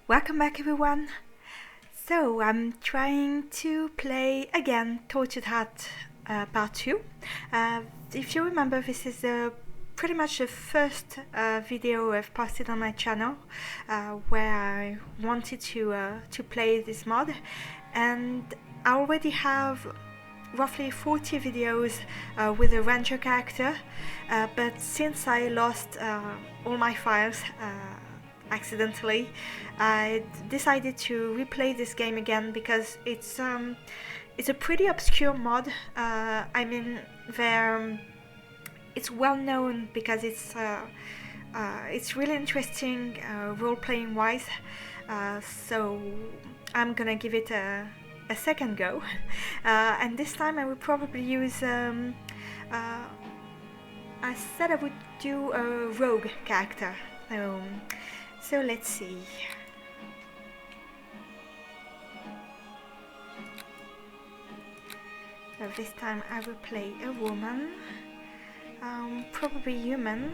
Welcome back everyone. So I'm trying to play again Tortured Heart Part 2. If you remember, this is pretty much the first video I've posted on my channel where I wanted to play this mod, and I already have roughly 40 videos with a ranger character, but since I lost all my files accidentally, I decided to replay this game again because it's a pretty obscure mod. I mean, it's well known because it's really interesting role-playing wise. So I'm gonna give it a second go, and this time I will probably use. I said I would do a rogue character. So let's see. So this time I will play a woman, probably human.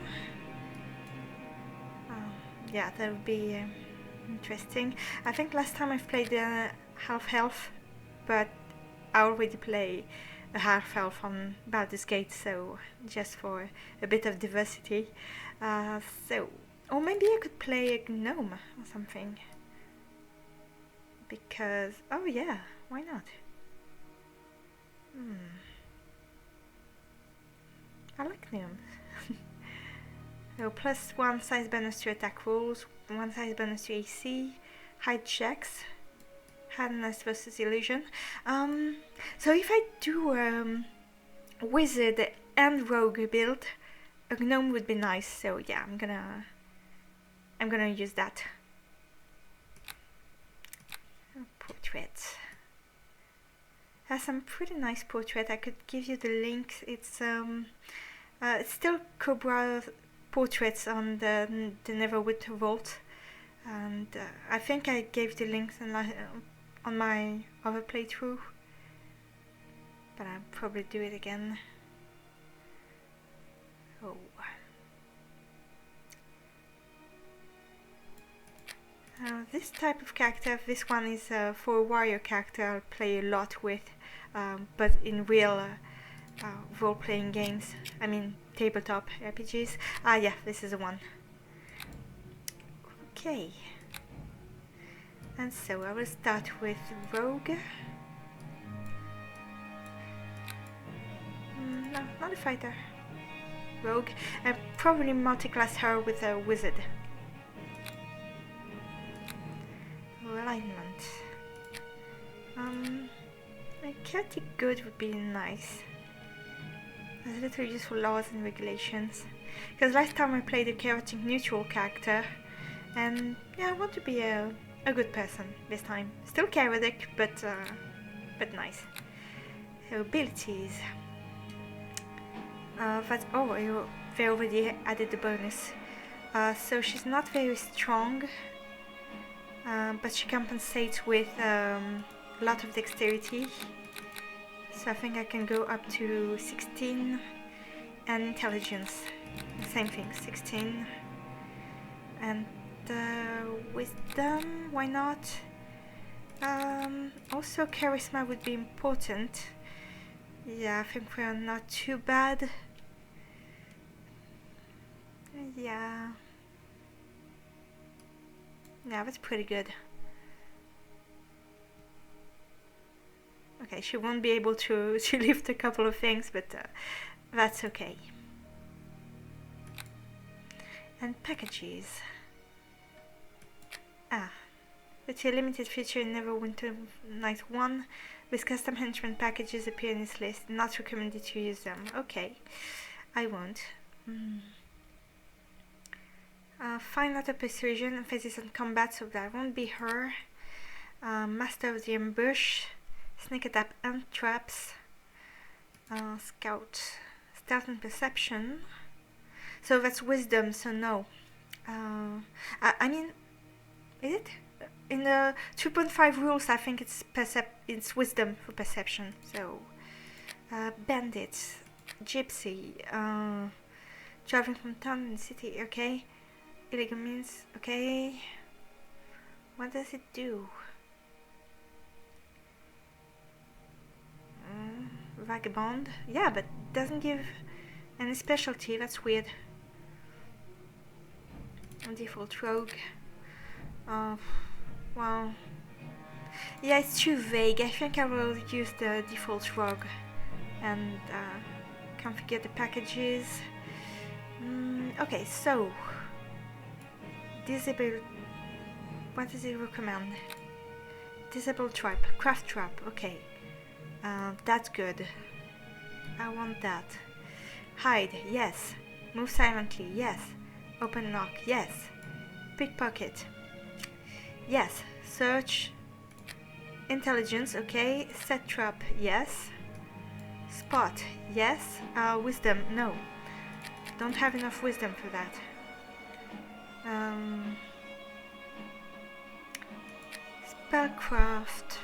Yeah, that would be interesting. I think last time I've played half elf, but I already play a half elf on Baldur's Gate, so just for a bit of diversity. Or maybe I could play a gnome or something. Because, oh yeah, why not? I like gnomes. So plus 1 size bonus to attack rolls, 1 size bonus to AC, hide checks, hardness versus illusion. So if I do wizard and rogue build, a gnome would be nice. So yeah, I'm gonna use that. Portrait. Has some pretty nice portrait. I could give you the links. It's still Cobra portraits on the Neverwinter vault, and I think I gave the links on my other playthrough, but I'll probably do it again. Oh. This type of character, this one is for a warrior character I'll play a lot with, but in real role-playing games, I mean tabletop RPGs. Yeah, this is the one. Okay. And so I will start with Rogue. No, not a fighter. Rogue. I'll probably multiclass her with a wizard. Alignment. A chaotic good would be nice. There's a little useful laws and regulations. Because last time I played a chaotic neutral character, and yeah, I want to be a good person this time. Still chaotic, but nice. So abilities. They already added the bonus. So she's not very strong. But she compensates with a lot of dexterity, so I think I can go up to 16, and intelligence, same thing, 16, and wisdom, why not? Also charisma would be important. Yeah, I think we're not too bad. Yeah, that's pretty good. Okay, she won't be able to lift a couple of things, but that's okay. And packages. It's a limited feature in Neverwinter Night 1. With custom henchman packages appear in this list. Not recommended to use them. Okay, I won't. Fine Art of Persuasion, emphasis on combat, so that won't be her. Master of the Ambush, Sneak Attack and Traps, Scout, Stealth and Perception. So that's Wisdom, so no. I mean, is it? In the 2.5 rules, I think it's Wisdom for Perception. So, Bandits, Gypsy, traveling from town and city, okay. Illegal means, okay. What does it do? Vagabond? Yeah, but doesn't give any specialty. That's weird. Default rogue. Well, yeah, it's too vague. I think I will use the default rogue and configure the packages. Okay, so disable. What does it recommend? Disable trap, craft trap. Okay, that's good. I want that. Hide, yes. Move silently, yes. Open lock, yes. Pickpocket, yes. Search. Intelligence, okay. Set trap, yes. Spot, yes. Wisdom, no. Don't have enough wisdom for that. Spellcraft.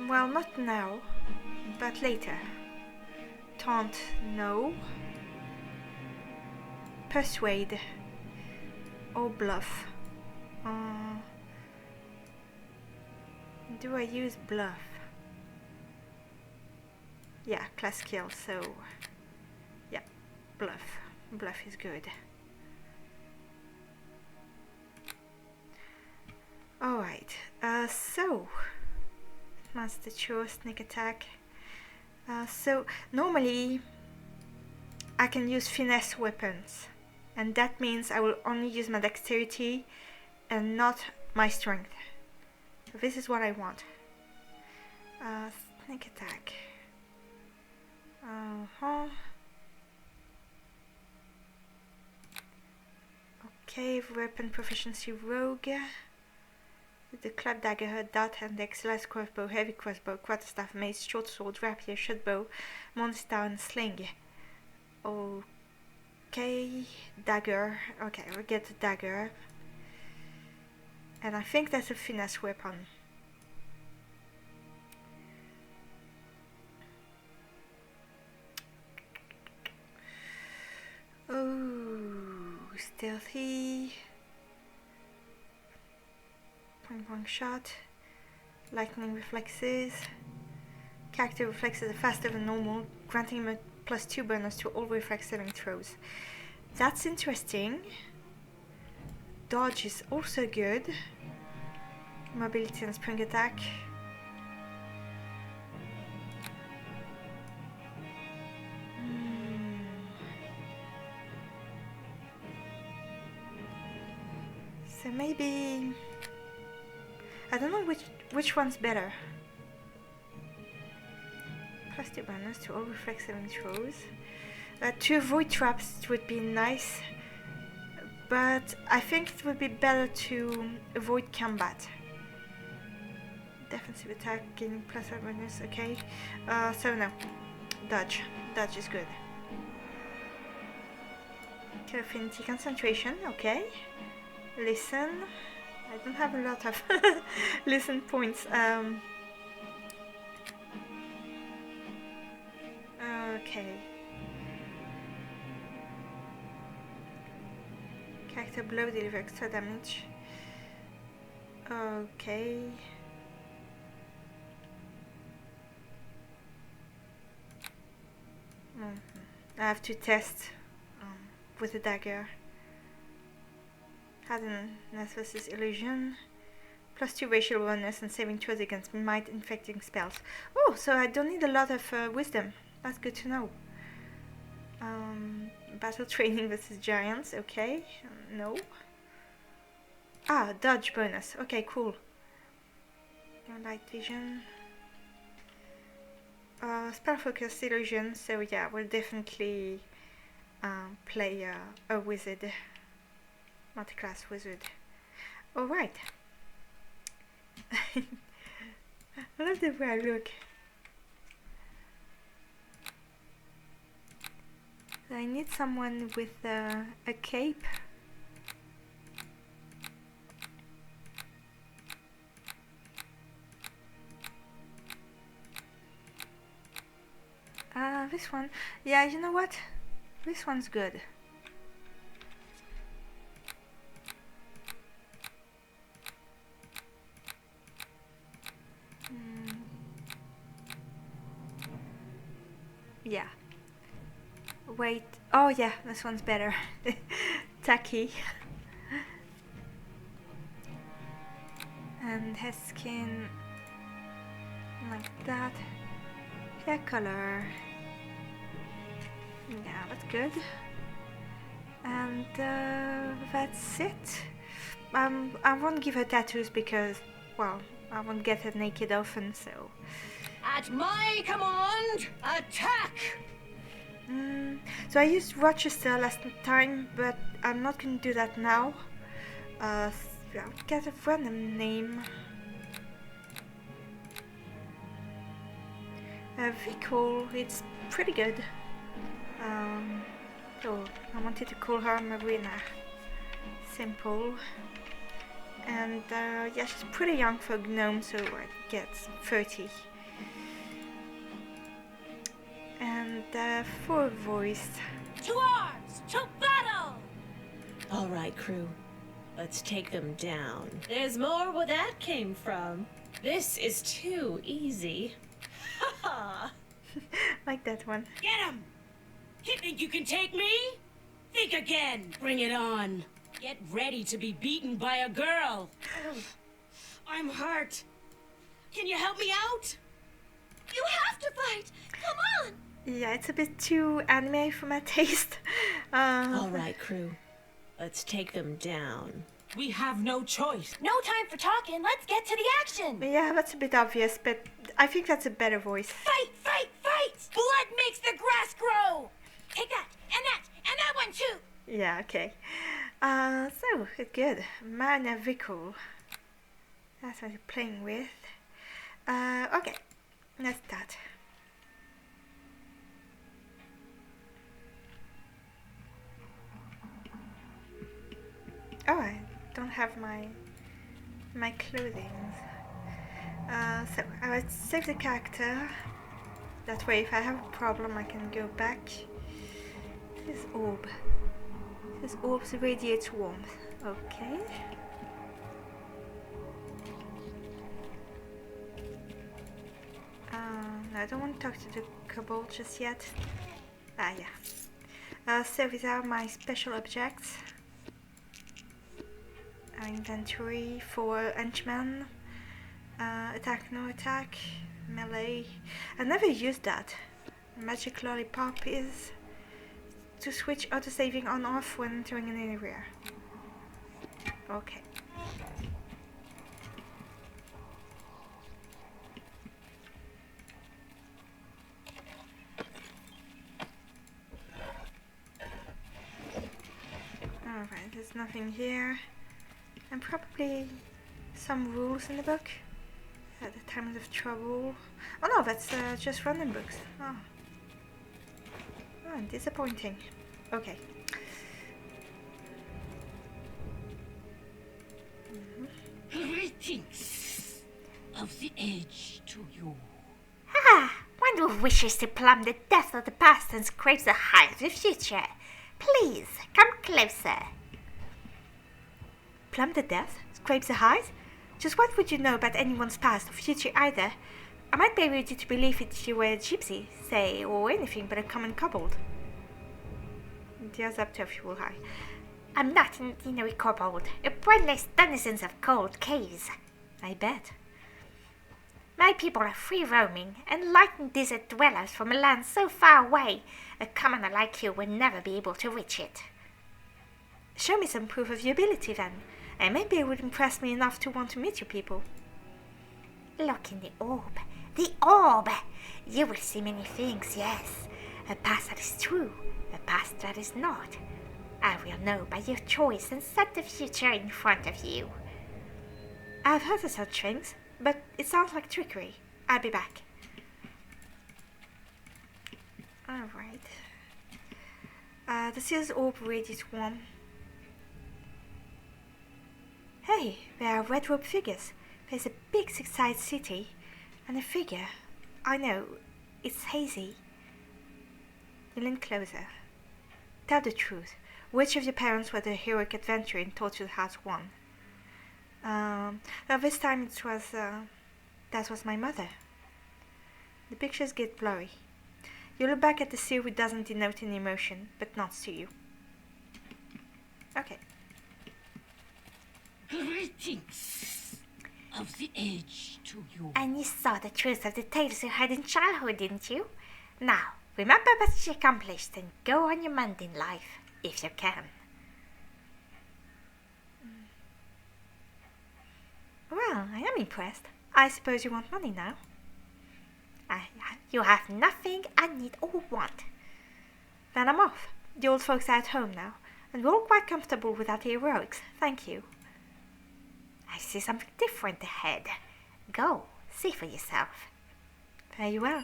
Well, not now, but later. Taunt, no. Persuade or bluff. Do I use bluff? Yeah, class skill, so yeah, bluff. Bluff is good. Alright, so Master Choice, Sneak Attack. So normally I can use finesse weapons, and that means I will only use my dexterity and not my strength. So this is what I want. Sneak Attack. Okay, weapon proficiency rogue. With the club, dagger, dart, hand axe, light crossbow, heavy crossbow, quarterstaff, mace, short sword, rapier, short bow, monster, and sling. Okay, dagger. Okay, we'll get the dagger. And I think that's a finesse weapon. Oh, stealthy. Point blank shot. Lightning reflexes. Character reflexes are faster than normal, granting him a +2 bonus to all reflex saving throws. That's interesting. Dodge is also good. Mobility and spring attack. So maybe I don't know which one's better. +2 bonus to all reflex saving throws. To avoid traps would be nice, but I think it would be better to avoid combat. Defensive attack, gaining +1 bonus, okay. So no, dodge. Dodge is good. Affinity, concentration, okay. Listen. I don't have a lot of listen points. Okay. Character blow, deliver extra damage. Okay. I have to test with the dagger. Hardened versus illusion. +2 racial awareness and saving throws against might infecting spells. Oh, so I don't need a lot of wisdom. That's good to know. Battle training versus giants. Okay. No. Dodge bonus. Okay, cool. Light vision. Spell focus illusion. So yeah, we'll definitely play a wizard. Multi-class wizard. Alright. I love the way I look. I need someone with a cape. This one. Yeah, you know what? This one's good. Yeah. Wait. Oh yeah, this one's better. Tacky. And his skin like that. Hair color. Yeah, that's good. And that's it. I won't give her tattoos because, well, I won't get her naked often, so. At my command, attack! So I used Rochester last time, but I'm not going to do that now. I'll get a random name. Vinkle, it's pretty good. So I wanted to call her Marina. Simple. And yeah, she's pretty young for a gnome, so I guess 30. And for a voice. To arms! To battle! All right, crew. Let's take them down. There's more where that came from. This is too easy. Ha ha! Like that one. Get him! You think you can take me? Think again. Bring it on. Get ready to be beaten by a girl. I'm hurt. Can you help me out? You have to fight. Come on. Yeah, it's a bit too anime for my taste. All right, crew. Let's take them down. We have no choice. No time for talking. Let's get to the action. Yeah, that's a bit obvious, but I think that's a better voice. Fight, fight, fight! Blood makes the grass grow. Take that, and that one too. Yeah, okay. So, it's good. Marina Vinkle. That's what you're playing with. Okay, let's start. Oh, I don't have my clothing. So I will save the character. That way, if I have a problem, I can go back. This orb. This orb radiates warmth. Okay. I don't want to talk to the kobold just yet. Ah, yeah. So these are my special objects. Inventory for henchman. Attack, no attack. Melee. I never used that. Magic lollipop is to switch auto-saving on-off when entering an area. Okay. Alright, there's nothing here. And probably some rules in the book. At the times of trouble. Oh no, that's just random books. Oh. Oh, disappointing. Okay. Greetings of the edge to you. One who wishes to plumb the depths of the past and scrape the height of the future. Please, come closer. Plumb the depth? Scrape the height? Just what would you know about anyone's past or future either? I might be ready to believe that you were a gypsy, say, or anything but a common kobold. Tears up to a fuel high. I'm not an ordinary kobold, a brainless denizens of cold caves. I bet. My people are free-roaming, enlightened desert dwellers from a land so far away, a commoner like you will never be able to reach it. Show me some proof of your ability then, and maybe it would impress me enough to want to meet your people. Look in the orb. The orb! You will see many things, yes. A past that is true, a past that is not. I will know by your choice and set the future in front of you. I've heard of such things, but it sounds like trickery. I'll be back. Alright. The seal's orb radiates warm. Hey, there are red-robed figures. There's a big six-sided city, and a figure. I know, it's hazy. You lean closer. Tell the truth. Which of your parents were the heroic adventurer in Tortured Heart 1? Now this time it was, that was my mother. The pictures get blurry. You look back at the seal, which doesn't denote any emotion, but nods to you. Okay. Greetings of the edge to you. And you saw the truth of the tales you heard in childhood, didn't you? Now, remember what you accomplished and go on your mundane life, if you can. Well, I am impressed. I suppose you want money now? You have nothing I need or want. Then I'm off. The old folks are at home now, and we're all quite comfortable without the heroics. Thank you. I see something different ahead. Go, see for yourself. Very well.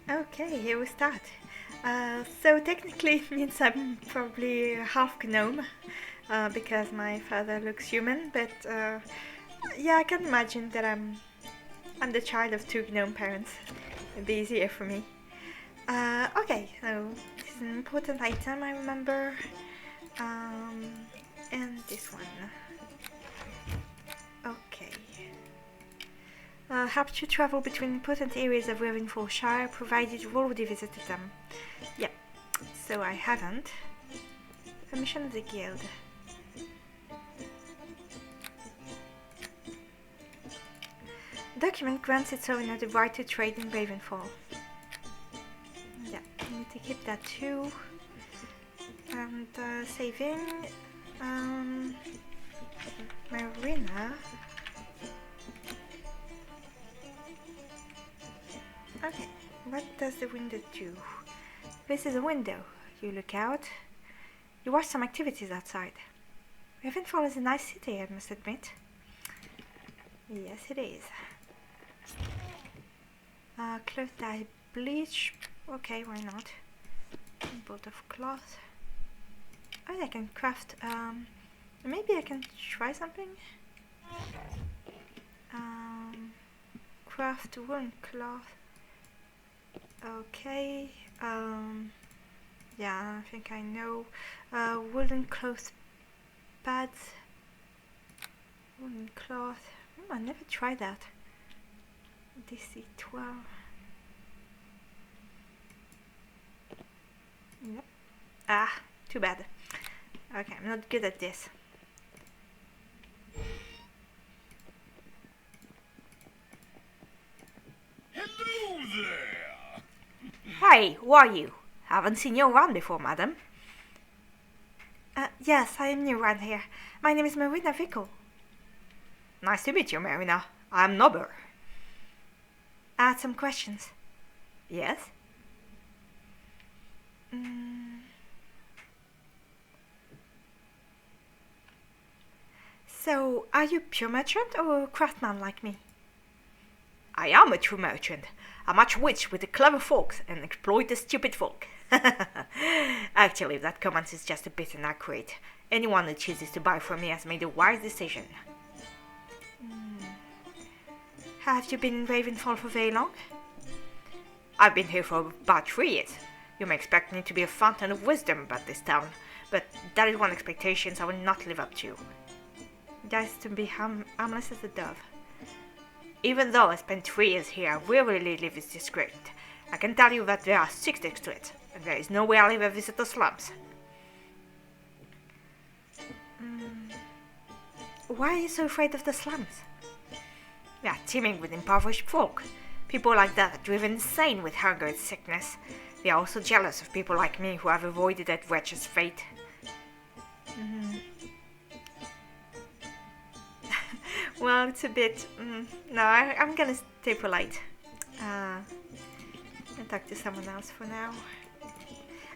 Okay, here we start. So technically it means I'm probably half gnome, because my father looks human, but yeah, I can imagine that I'm the child of two gnome parents. It'd be easier for me. Okay, so this is an important item I remember, and this one. Okay. Helps you travel between important areas of Ravenfallshire, provided you've already visited them. Yeah, so I haven't. Permission of the guild. Document grants its owner the right to trade in Ravenfall. Yeah, I need to keep that too. And saving. Marina. Okay, what does the window do? This is a window. You look out. You watch some activities outside. Ravenfall is a nice city, I must admit. Yes, it is. Cloth dye bleach. Okay, why not? Bolt of cloth. Oh, I can craft. Maybe I can try something. Craft woolen cloth. Okay. Yeah, I think I know. Woolen cloth pads. Woolen cloth. I never tried that. DC 12. Yep. Ah, too bad. Okay, I'm not good at this. Hello there! Hey, who are you? Haven't seen you around before, madam. Yes, I am new around here. My name is Marina Vinkle. Nice to meet you, Marina. I'm Nobber. I had some questions. Yes? So, are you pure merchant or a craftsman like me? I am a true merchant. I match wits with the clever folks and exploit the stupid folk. Actually, that comment is just a bit inaccurate. Anyone who chooses to buy from me has made a wise decision. Have you been in Ravenfall for very long? I've been here for about 3 years. You may expect me to be a fountain of wisdom about this town, but that is one expectation I will not live up to. That is to be harmless as a dove. Even though I spent 3 years here, I rarely leave this district. I can tell you that there are 6 districts, and there is no way I'll ever visit the slums. Why are you so afraid of the slums? They are teeming with impoverished folk. People like that are driven insane with hunger and sickness. They are also jealous of people like me who have avoided that wretched fate. Well, it's a bit... no, I'm gonna stay polite. I'll talk to someone else for now.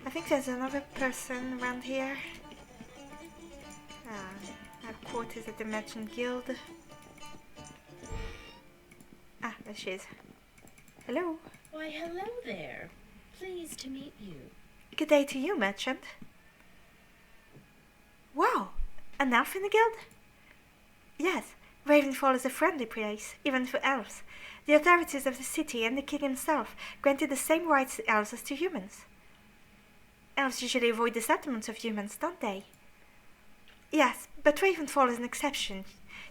I think there's another person around here. I have quarters at the Merchant Guild. Ah, there she is. Hello. Why, hello there. Pleased to meet you. Good day to you, merchant. Wow, an elf in the guild? Yes, Ravenfall is a friendly place, even for elves. The authorities of the city and the king himself granted the same rights to elves as to humans. Elves usually avoid the settlements of humans, don't they? Yes, but Ravenfall is an exception.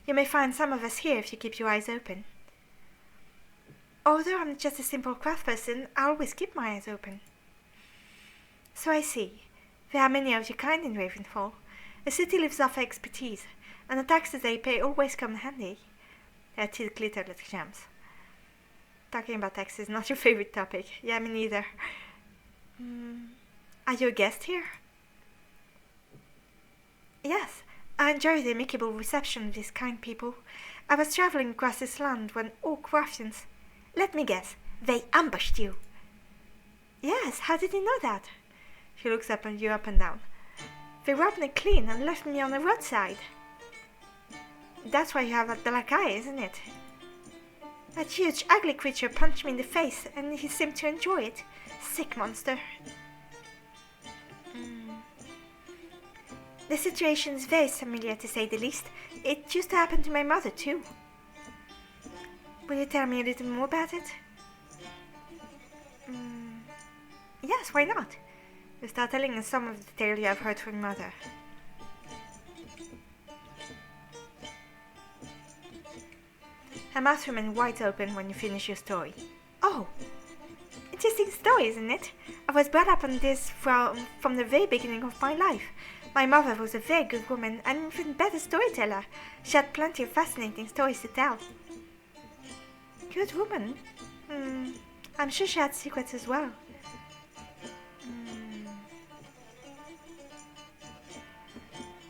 You may find some of us here if you keep your eyes open. Although I'm just a simple craftsperson, I always keep my eyes open. So I see. There are many of your kind in Ravenfall. The city lives off expertise, and the taxes they pay always come in handy. Their teeth glitter like gems. Talking about taxes is not your favorite topic. Yeah, me neither. Are you a guest here? Yes, I enjoy the amicable reception of these kind people. I was traveling across this land when orc ruffians... Let me guess, they ambushed you. Yes, how did you know that? She looks up and you up and down. They robbed me clean and left me on the roadside. That's why you have that black eye, isn't it? That huge, ugly creature punched me in the face, and he seemed to enjoy it. Sick monster. The situation is very familiar, to say the least. It used to happen to my mother, too. Will you tell me a little more about it? Yes, why not? You start telling us some of the tale you have heard from your mother. Her mouth remained wide open when you finish your story. Oh! Interesting story, isn't it? I was brought up on this from the very beginning of my life. My mother was a very good woman and an even better storyteller. She had plenty of fascinating stories to tell. Good woman? I'm sure she had secrets as well.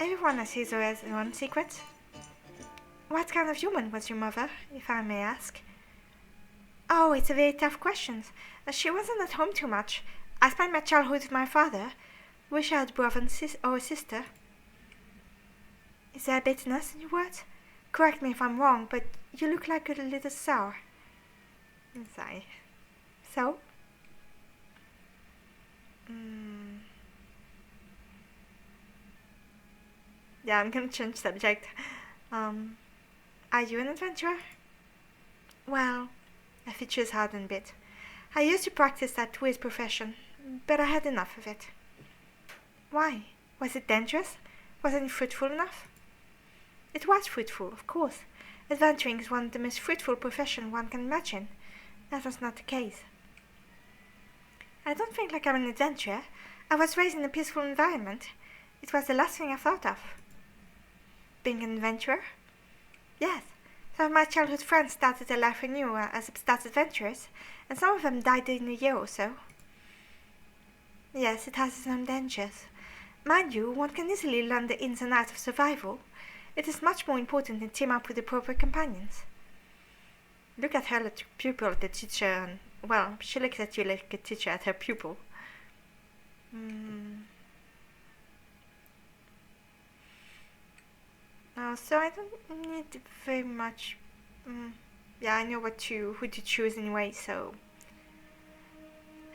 Everyone has his or her own secrets. What kind of human was your mother, if I may ask? Oh, it's a very tough question. She wasn't at home too much. I spent my childhood with my father. Wish I had a brother or a sister. Is there bitterness in your words? Correct me if I'm wrong, but you look like a little sour. Sigh. So? Yeah, I'm gonna change subject. Are you an adventurer? Well, a feature's hard and bit. I used to practice that weird profession, but I had enough of it. Why? Was it dangerous? Wasn't it fruitful enough? It was fruitful, of course. Adventuring is one of the most fruitful professions one can imagine. That was not the case. I don't think like I'm an adventurer. I was raised in a peaceful environment. It was the last thing I thought of. Being an adventurer? Yes. Some of my childhood friends started their life anew as upstart adventurers, and some of them died in a year or so. Yes, it has its own dangers. Mind you, one can easily learn the ins and outs of survival. It is much more important to team up with appropriate companions. Look at her like a pupil at the teacher, and, well, she looks at you like a teacher at her pupil. So I don't need very much. Yeah, I know who to choose anyway, so.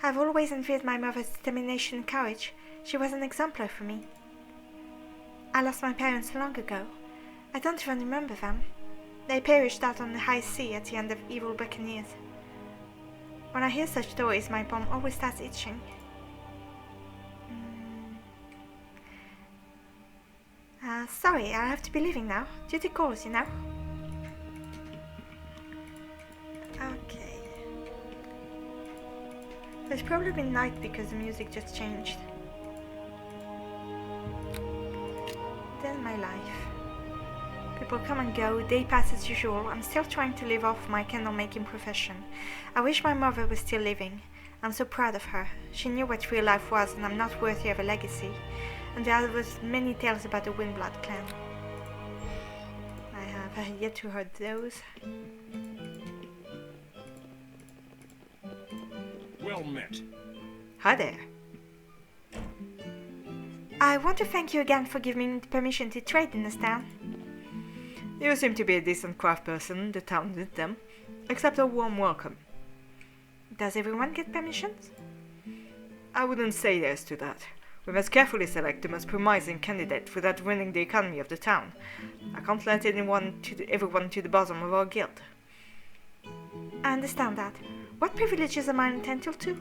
I've always envied my mother's determination and courage. She was an exemplar for me. I lost my parents long ago. I don't even remember them. They perished out on the high sea at the end of evil buccaneers. When I hear such stories, my bum always starts itching. Sorry, I have to be leaving now. Duty calls, you know. Okay. It's probably been night because the music just changed. That's my life. People come and go, day passes as usual. I'm still trying to live off my candle making profession. I wish my mother was still living. I'm so proud of her. She knew what real life was, and I'm not worthy of a legacy. And there was many tales about the Windblood clan. I have yet to heard those. Well met. Hi there. I want to thank you again for giving me the permission to trade in this town. You seem to be a decent craft person, the town did them. Accept a warm welcome. Does everyone get permissions? I wouldn't say yes to that. We must carefully select the most promising candidate without ruining the economy of the town. I can't let everyone to the bottom of our guild. I understand that. What privileges am I entitled to?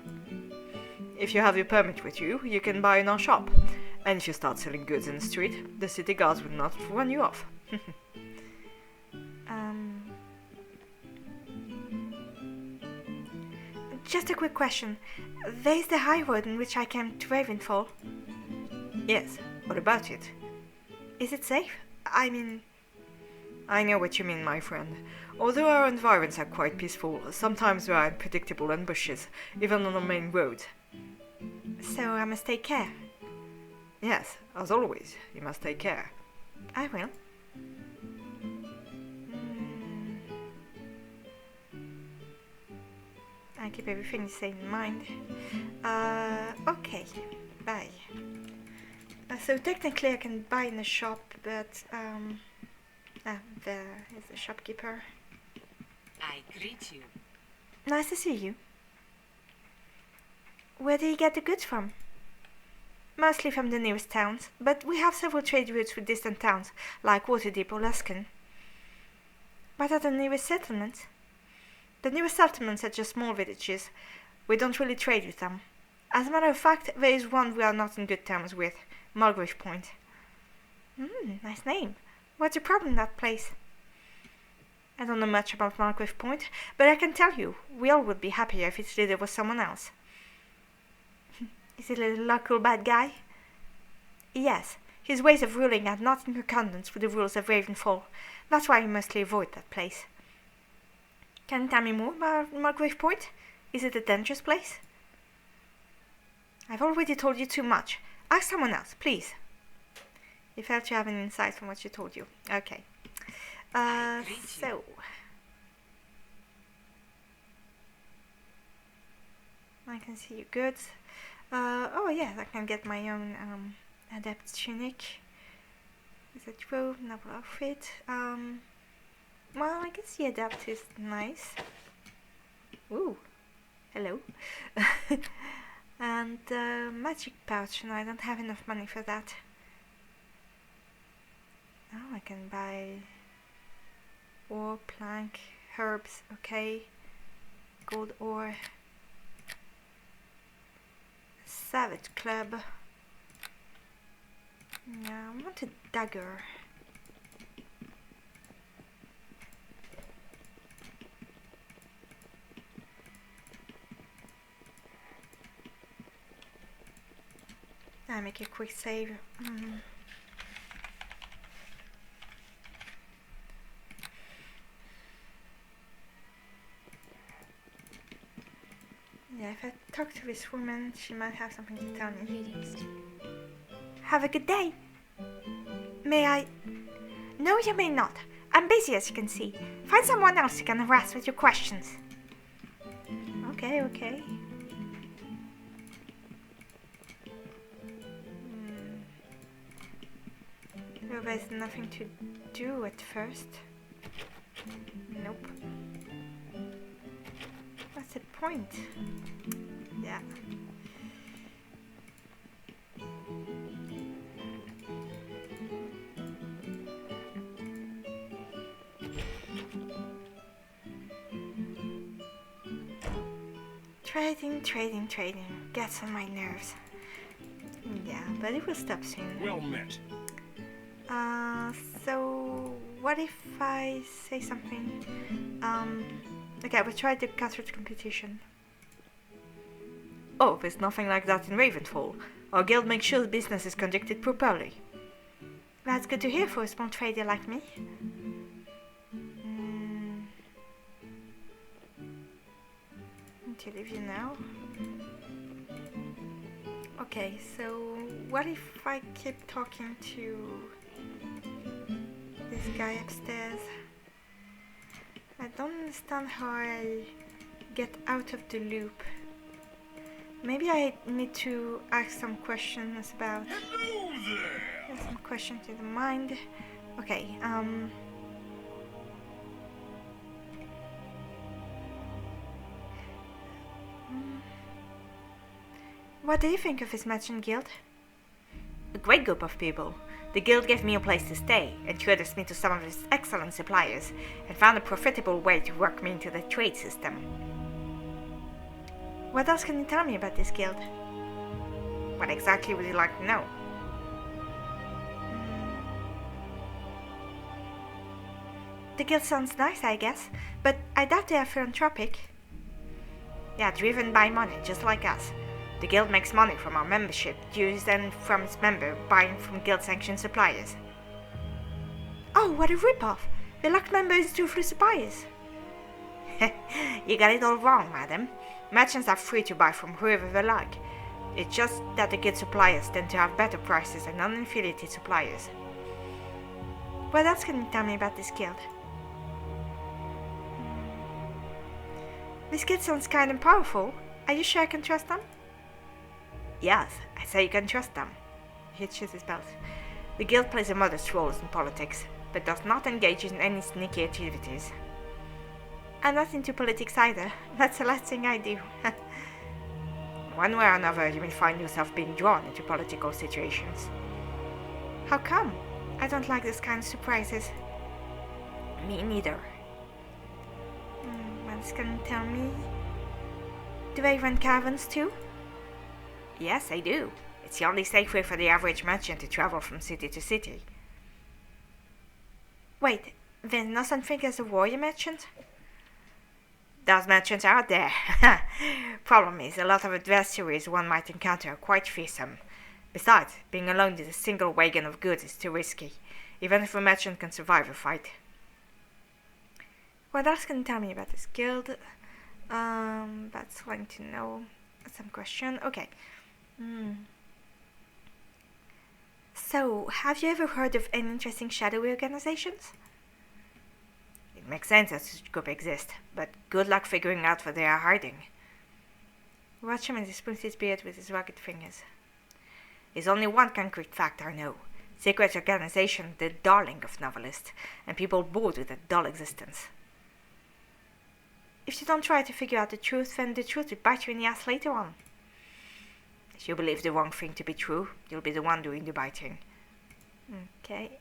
If you have your permit with you, you can buy in our shop. And if you start selling goods in the street, the city guards will not run you off. Just a quick question. There's the high road in which I came to Ravenfall. Yes, what about it? Is it safe? I know what you mean, my friend. Although our environs are quite peaceful, sometimes there are unpredictable ambushes, even on the main road. So I must take care? Yes, as always, you must take care. I will. I keep everything you say in mind. Okay, bye. So technically I can buy in the shop, but there is the shopkeeper. I greet you. Nice to see you. Where do you get the goods from? Mostly from the nearest towns, but we have several trade routes with distant towns, like Waterdeep or Luskan. What are the nearest settlements? The nearest settlements are just small villages. We don't really trade with them. As a matter of fact, there is one we are not in good terms with, Mulgrave Point. Nice name. What's the problem in that place? I don't know much about Mulgrave Point, but I can tell you, we all would be happier if its leader was someone else. Is it a local bad guy? Yes, his ways of ruling are not in accordance with the rules of Ravenfall. That's why we mostly avoid that place. Can you tell me more about Mulgrave Point? Is it a dangerous place? I've already told you too much. Ask someone else, please. You failed to have an insight from what she told you. Okay. So... I can see your goods. Oh yes, I can get my own adept tunic. Is it robe, noble outfit? Well, I guess the adept is nice. Ooh, hello. And magic pouch. No, I don't have enough money for that. Oh, I can buy ore, plank, herbs. Okay, gold ore. Savage club. Yeah, I want a dagger. I make a quick save. Yeah, if I talk to this woman, she might have something to tell me. Have a good day. May I? No, you may not. I'm busy, as you can see. Find someone else you can harass with your questions. Okay. Well, there's nothing to do at first. Nope. What's the point? Yeah. Trading gets on my nerves. Yeah, but it will stop soon. Well met. So what if I say something? Okay, we'll try the cartridge competition. Oh, there's nothing like that in Ravenfall. Our guild makes sure the business is conducted properly. That's good to hear for a small trader like me. To leave you now. Okay, so what if I keep talking to this guy upstairs? I don't understand how I get out of the loop. Maybe I need to ask some questions about... Hello there! There's some questions in the mind. Okay, what do you think of this merchant guild? A great group of people. The guild gave me a place to stay, introduced me to some of its excellent suppliers, and found a profitable way to work me into the trade system. What else can you tell me about this guild? What exactly would you like to know? The guild sounds nice, I guess, but I doubt they are philanthropic. Yeah, driven by money, just like us. The guild makes money from our membership dues and from its member buying from guild-sanctioned suppliers. Oh, what a rip-off! The locked member is through suppliers. You got it all wrong, madam. Merchants are free to buy from whoever they like. It's just that the guild suppliers tend to have better prices than unaffiliated suppliers. What else can you tell me about this guild? This guild sounds kind and powerful. Are you sure I can trust them? Yes, I say you can trust them. He hitches his belt. The guild plays a modest role in politics, but does not engage in any sneaky activities. I'm not into politics either. That's the last thing I do. One way or another, you may find yourself being drawn into political situations. How come? I don't like this kind of surprises. Me neither. What else can you tell me? Do they run caravans too? Yes, I do. It's the only safe way for the average merchant to travel from city to city. Wait, there's no such thing as a warrior merchant? Those merchants are out there. Problem is, a lot of adversaries one might encounter are quite fearsome. Besides, being alone with a single wagon of goods is too risky, even if a merchant can survive a fight. What else can you tell me about this guild? That's wanting to know some question. Okay. So, have you ever heard of any interesting shadowy organizations? It makes sense that such group exists, but good luck figuring out where they are hiding. Watch him as he spoons his beard with his rugged fingers. There's only one concrete fact I know. Secret organization, the darling of novelists, and people bored with a dull existence. If you don't try to figure out the truth, then the truth will bite you in the ass later on. If you believe the wrong thing to be true, you'll be the one doing the biting. Okay.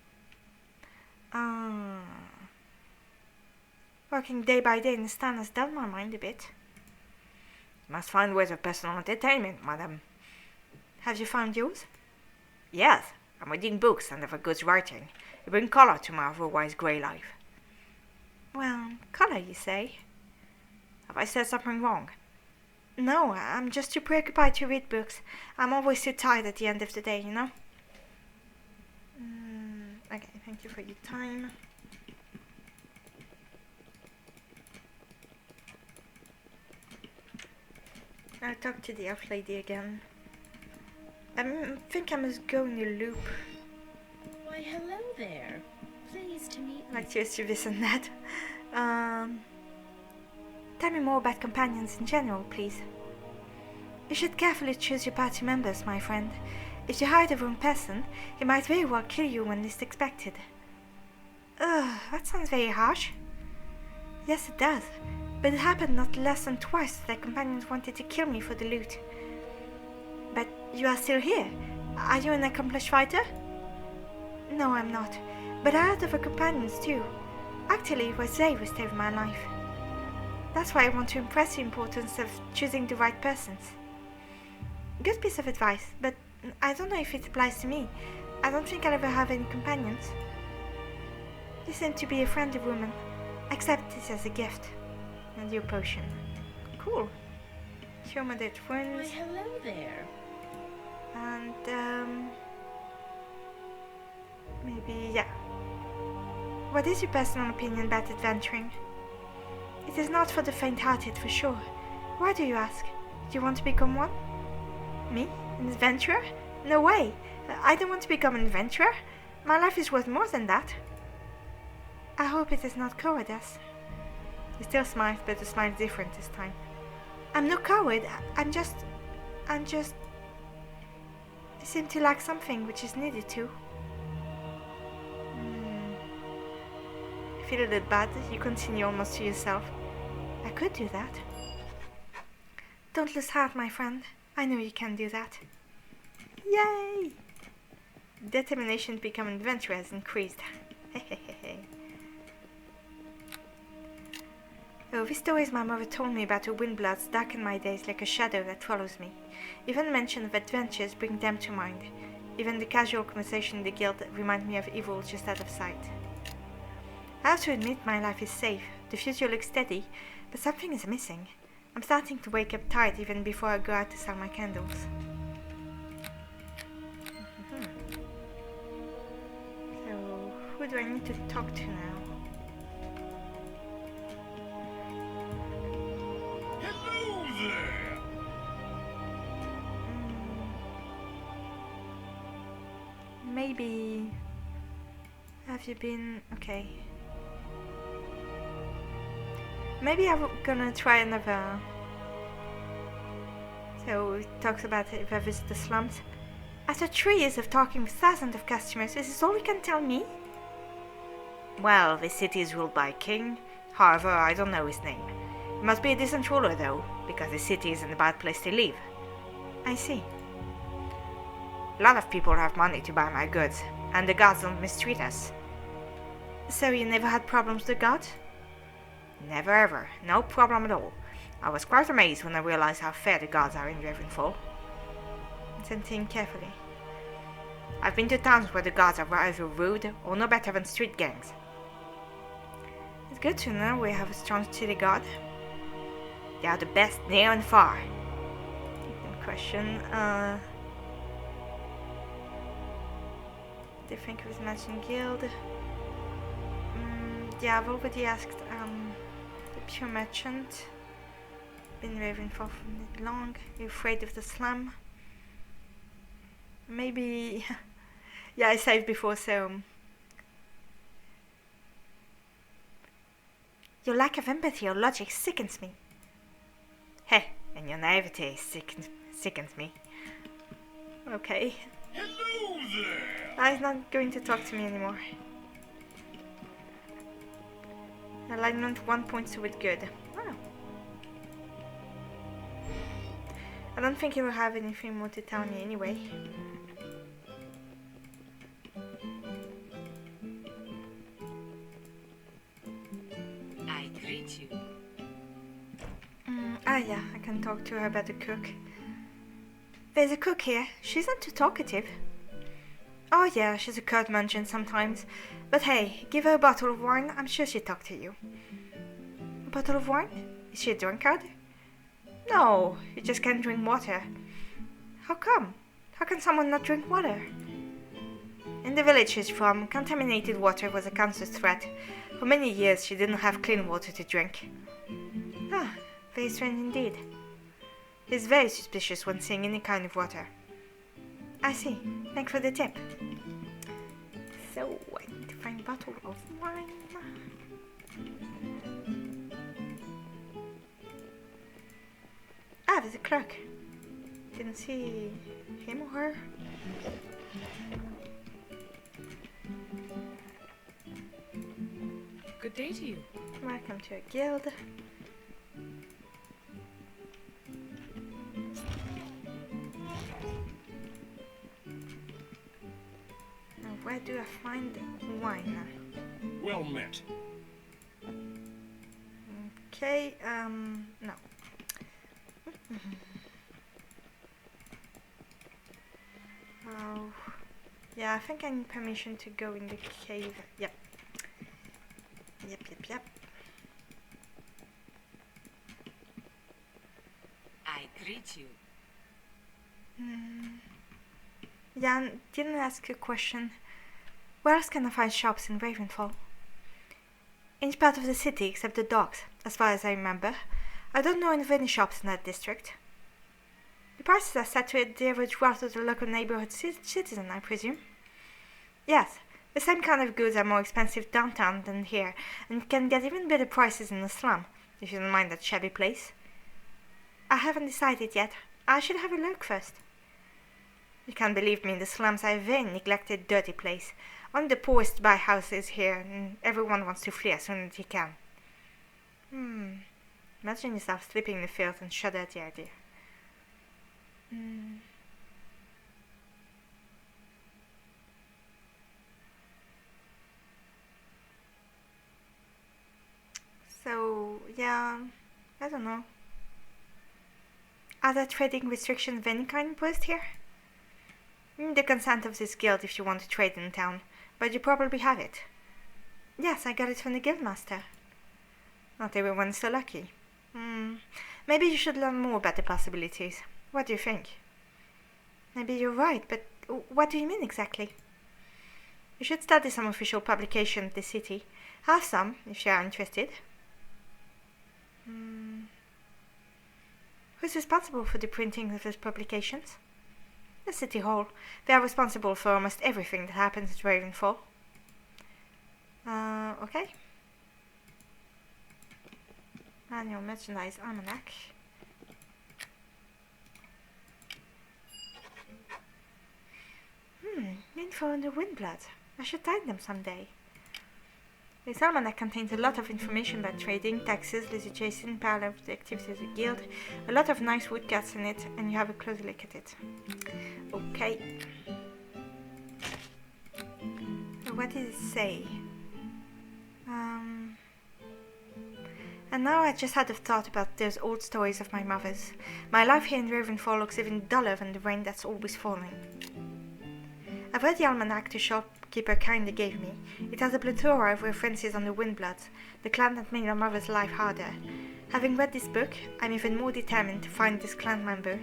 Working day by day in the stand has dulled my mind a bit. You must find ways of personal entertainment, madam. Have you found yours? Yes, I'm reading books and have a good writing. You bring color to my otherwise grey life. Well, color, you say? Have I said something wrong? No, I'm just too preoccupied to read books. I'm always too tired at the end of the day, you know? Okay, thank you for your time. I'll talk to the elf lady again. I think I must go in a loop. Why, hello there. Pleased to meet you. Like seriously, this and that. Tell me more about companions in general, please. You should carefully choose your party members, my friend. If you hire the wrong person, he might very well kill you when least expected. Ugh, that sounds very harsh. Yes, it does. But it happened not less than twice that companions wanted to kill me for the loot. But you are still here. Are you an accomplished fighter? No, I'm not. But I had other companions too. Actually, it was they who saved my life. That's why I want to impress the importance of choosing the right persons. Good piece of advice, but I don't know if it applies to me. I don't think I'll ever have any companions. You seem to be a friendly woman. Accept this as a gift. And your potion. Cool. Show me that Why, wounds. hello there. And maybe, yeah. What is your personal opinion about adventuring? It is not for the faint-hearted, for sure. Why do you ask? Do you want to become one? Me? An adventurer? No way! I don't want to become an adventurer. My life is worth more than that. I hope it is not cowardice. He still smiles, but the smile is different this time. I'm no coward. I'm just... I seem to lack something which is needed too. I feel a little bad. You continue almost to yourself. I could do that. Don't lose heart, my friend. I know you can do that. Yay! Determination to become an adventurer has increased. Oh, these stories my mother told me about the windbloods darken my days like a shadow that follows me. Even mention of adventures bring them to mind. Even the casual conversation in the guild remind me of evil just out of sight. I have to admit my life is safe, the future looks steady, but something is missing. I'm starting to wake up tired even before I go out to sell my candles. So, who do I need to talk to now? Hello there! Maybe... Have you been... Okay. Maybe I'm gonna try another... So, it talks about if I visit the slums. After 3 years of talking with thousands of customers, is this all you can tell me? Well, this city is ruled by a king. However, I don't know his name. He must be a decent ruler though, because the city isn't a bad place to live. I see. A lot of people have money to buy my goods, and the gods don't mistreat us. So you never had problems with the gods? Never ever, no problem at all. I was quite amazed when I realized how fair the gods are in Ravenfall. Then think carefully. I've been to towns where the gods are either rude or no better than street gangs. It's good to know we have a strong city god. They are the best near and far. Good question. They think it was mentioned guild. Yeah, I've already asked the pure merchant. Been Ravenfall for long. You're afraid of the slum? Maybe... yeah, I saved before, so... Your lack of empathy or logic sickens me. Hey, and your naivety sickens me. Okay. Hello there! He's not going to talk to me anymore. Alignment 1 points to it good. Oh. I don't think he will have anything more to tell me anyway. I greet you. Yeah, I can talk to her about the cook. There's a cook here. She's not too talkative. Oh yeah, she's a curmudgeon sometimes. But hey, give her a bottle of wine, I'm sure she'll talk to you. A bottle of wine? Is she a drunkard? No, you just can't drink water. How come? How can someone not drink water? In the village she's from, contaminated water was a constant threat. For many years she didn't have clean water to drink. Ah, very strange indeed. He's very suspicious when seeing any kind of water. I see. Thanks for the tip. So, I need to find a bottle of wine. Ah, there's a clerk. Didn't see him or her. Good day to you. Welcome to a guild. Now, where do I find wine? Well met. Okay, no. Oh, yeah, I think I need permission to go in the cave. Yep. Yep. I greet you. Yeah, didn't ask a question. Where else can I find shops in Ravenfall? In each part of the city except the docks, as far as I remember. I don't know of any shops in that district. The prices are set to the average wealth of the local neighborhood citizen, I presume. Yes, the same kind of goods are more expensive downtown than here, and you can get even better prices in the slum, if you don't mind that shabby place. I haven't decided yet. I should have a look first. You can't believe me, the slums are a very neglected, dirty place. Only the poorest buy houses here, and everyone wants to flee as soon as he can. Imagine yourself sleeping in the field and shudder at the idea. So, yeah, I don't know. Are there trading restrictions of any kind imposed here? You need the consent of this guild if you want to trade in town, but you probably have it. Yes, I got it from the guildmaster. Not everyone's so lucky. Maybe you should learn more about the possibilities. What do you think? Maybe you're right, but what do you mean exactly? You should study some official publications of the city. Have some, if you are interested. Who's responsible for the printing of those publications? The City Hall. They are responsible for almost everything that happens at Ravenfall. Okay. Annual Merchandise Almanac. Info on the Windblood. I should find them someday. This almanac contains a lot of information about trading, taxes, legislation, parallel with the activities of the guild, a lot of nice woodcuts in it, and you have a closer look at it. Okay. So what does it say? And now I just had a thought about those old stories of my mother's. My life here in Ravenfall looks even duller than the rain that's always falling. I've read the almanac the shopkeeper kindly gave me. It has a plethora of references on the Windbloods, the clan that made my mother's life harder. Having read this book, I'm even more determined to find this clan member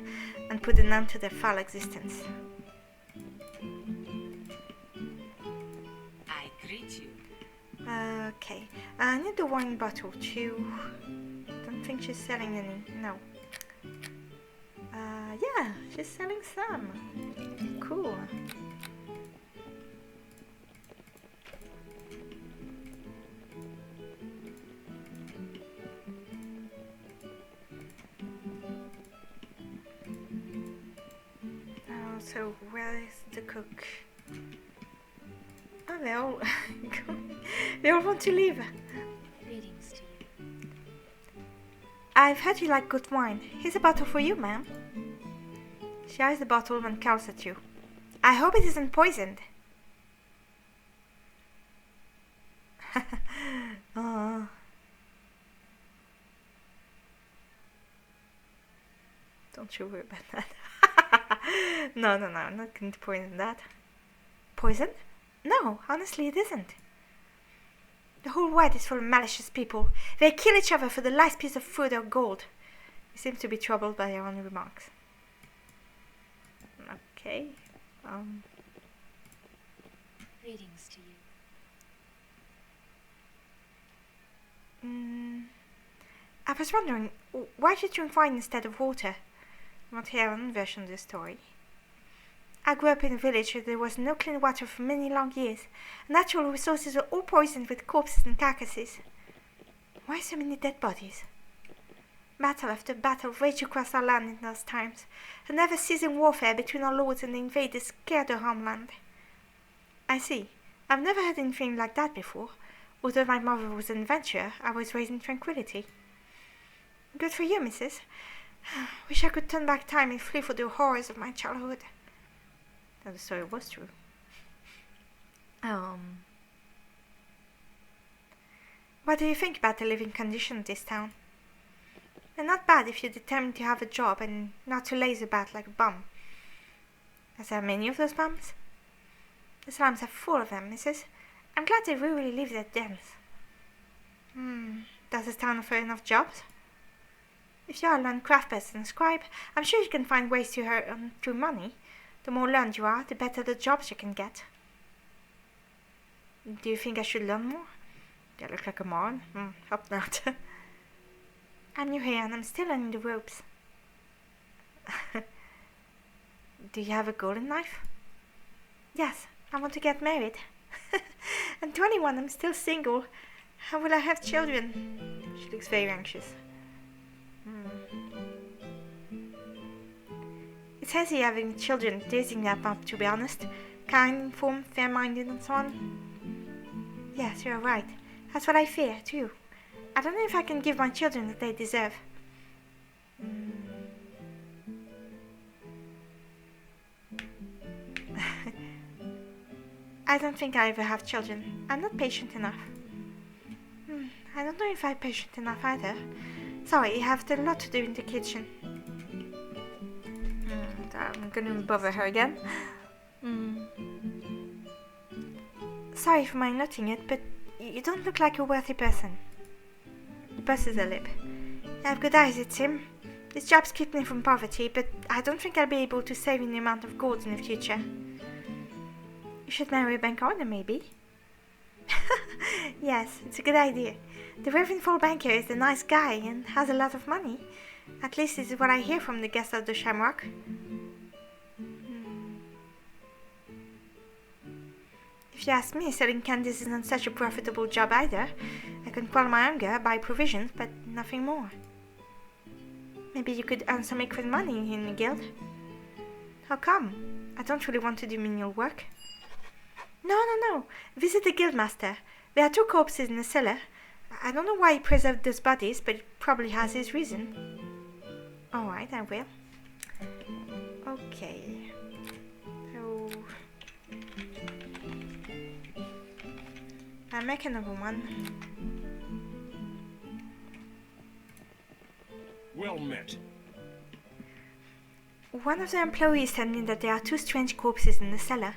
and put an end to their foul existence. I greet you. Okay, I need the wine bottle too. Don't think she's selling any, no. Yeah, she's selling some. Cool. So where is the cook? Oh, they all they all want to leave. Greetings to you. I've heard you like good wine. Here's a bottle for you, ma'am. She eyes the bottle and calls at you. I hope it isn't poisoned. Oh. Don't you worry about that. No, I'm not going to poison that. Poison? No, honestly it isn't. The whole world is full of malicious people. They kill each other for the last piece of food or gold. You seem to be troubled by your own remarks. Okay. Greetings to you. I was wondering, why did you drink wine instead of water? I want to hear one version of the story. I grew up in a village where there was no clean water for many long years. Natural resources were all poisoned with corpses and carcasses. Why so many dead bodies? Battle after battle raged across our land in those times. A never-ceasing warfare between our lords and the invaders scared our homeland. I see. I've never heard anything like that before. Although my mother was an adventurer, I was raised in tranquility. Good for you, missus. Wish I could turn back time and flee for the horrors of my childhood. That the story was true. What do you think about the living condition of this town? They're not bad if you're determined to have a job and not to laze about like a bum. Is there many of those bums? The slums are full of them, missus. I'm glad they really leave their dens. Does this town offer enough jobs? If you are a learned craftsperson and scribe, I'm sure you can find ways to earn through money. The more learned you are, the better the jobs you can get. Do you think I should learn more? Do I look like a moron? Hope not. I'm new here and I'm still learning the ropes. Do you have a goal in life? Yes, I want to get married. I'm 21, I'm still single. How will I have children? She looks very anxious. It's easy having children, raising them up, to be honest. Kind, informed, fair-minded and so on. Yes, you're right. That's what I fear, too. I don't know if I can give my children what they deserve. I don't think I ever have children. I'm not patient enough. I don't know if I'm patient enough either. Sorry, I have a lot to do in the kitchen. I'm gonna bother her again. Sorry for my noting it, but you don't look like a wealthy person. He presses her lip. You have good eyes, it seems. This job's kept me from poverty, but I don't think I'll be able to save any amount of gold in the future. You should marry a bank owner, maybe. Yes, it's a good idea. The Ravenfall banker is a nice guy and has a lot of money. At least this is what I hear from the guests of the Shamrock. If you ask me, selling candies isn't such a profitable job either. I can quell my hunger, buy provisions, but nothing more. Maybe you could earn some extra money in the guild. How come? I don't really want to do menial work. No. Visit the guildmaster. There are 2 corpses in the cellar. I don't know why he preserved those bodies, but he probably has his reason. Alright, I will. Okay. So... I'll make another one. Well met. One of the employees told me that there are 2 strange corpses in the cellar.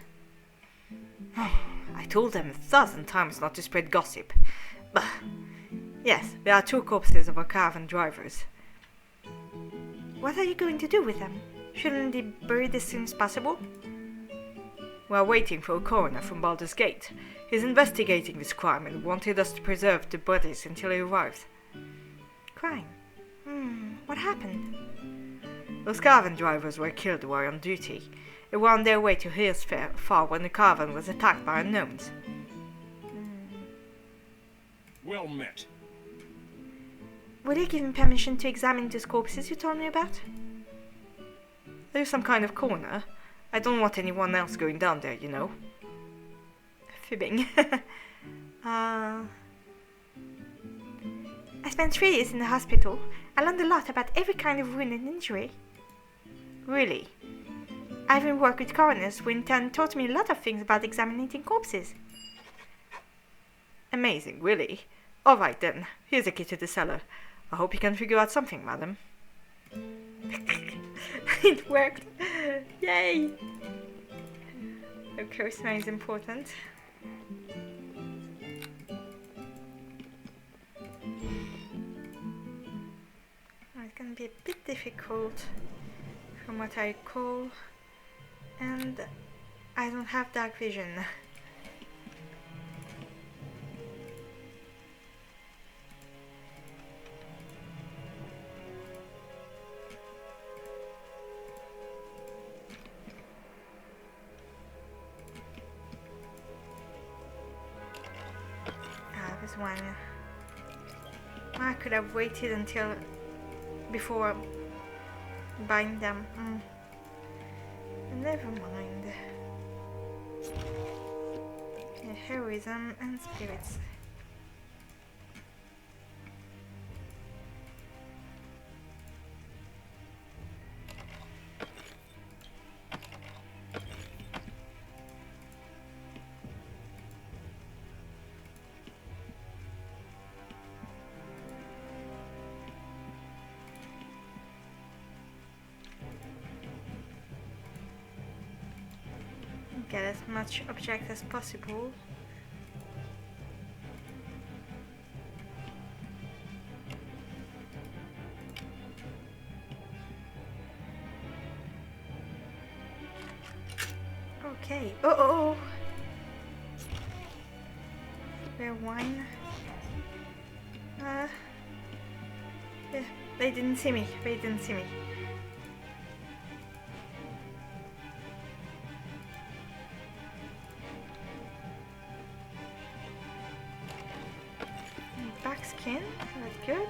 I told them 1,000 times not to spread gossip. But yes, there are 2 corpses of our caravan drivers. What are you going to do with them? Shouldn't they be buried as soon as possible? We are waiting for a coroner from Baldur's Gate. He's investigating this crime and wanted us to preserve the bodies until he arrives. Crime? What happened? Those caravan drivers were killed while on duty. They were on their way to Hills Far when the caravan was attacked by unknowns. Well met. Will you give me permission to examine those corpses you told me about? Are you some kind of coroner? I don't want anyone else going down there, you know. Fibbing. I spent 3 years in the hospital. I learned a lot about every kind of wound and injury. Really? I even worked with coroners who in turn taught me a lot of things about examining corpses. Amazing, really. Alright then, here's a key to the cellar. I hope you can figure out something, madam. It worked! Yay! Her charisma is important. Oh, it's gonna be a bit difficult from what I recall, and I don't have dark vision. There's one. I could have waited until before buying them. Never mind. Heroism and spirits. Get as much object as possible. Okay. Oh! Their wine. Yeah, they didn't see me. They didn't see me. Backskin, that's good.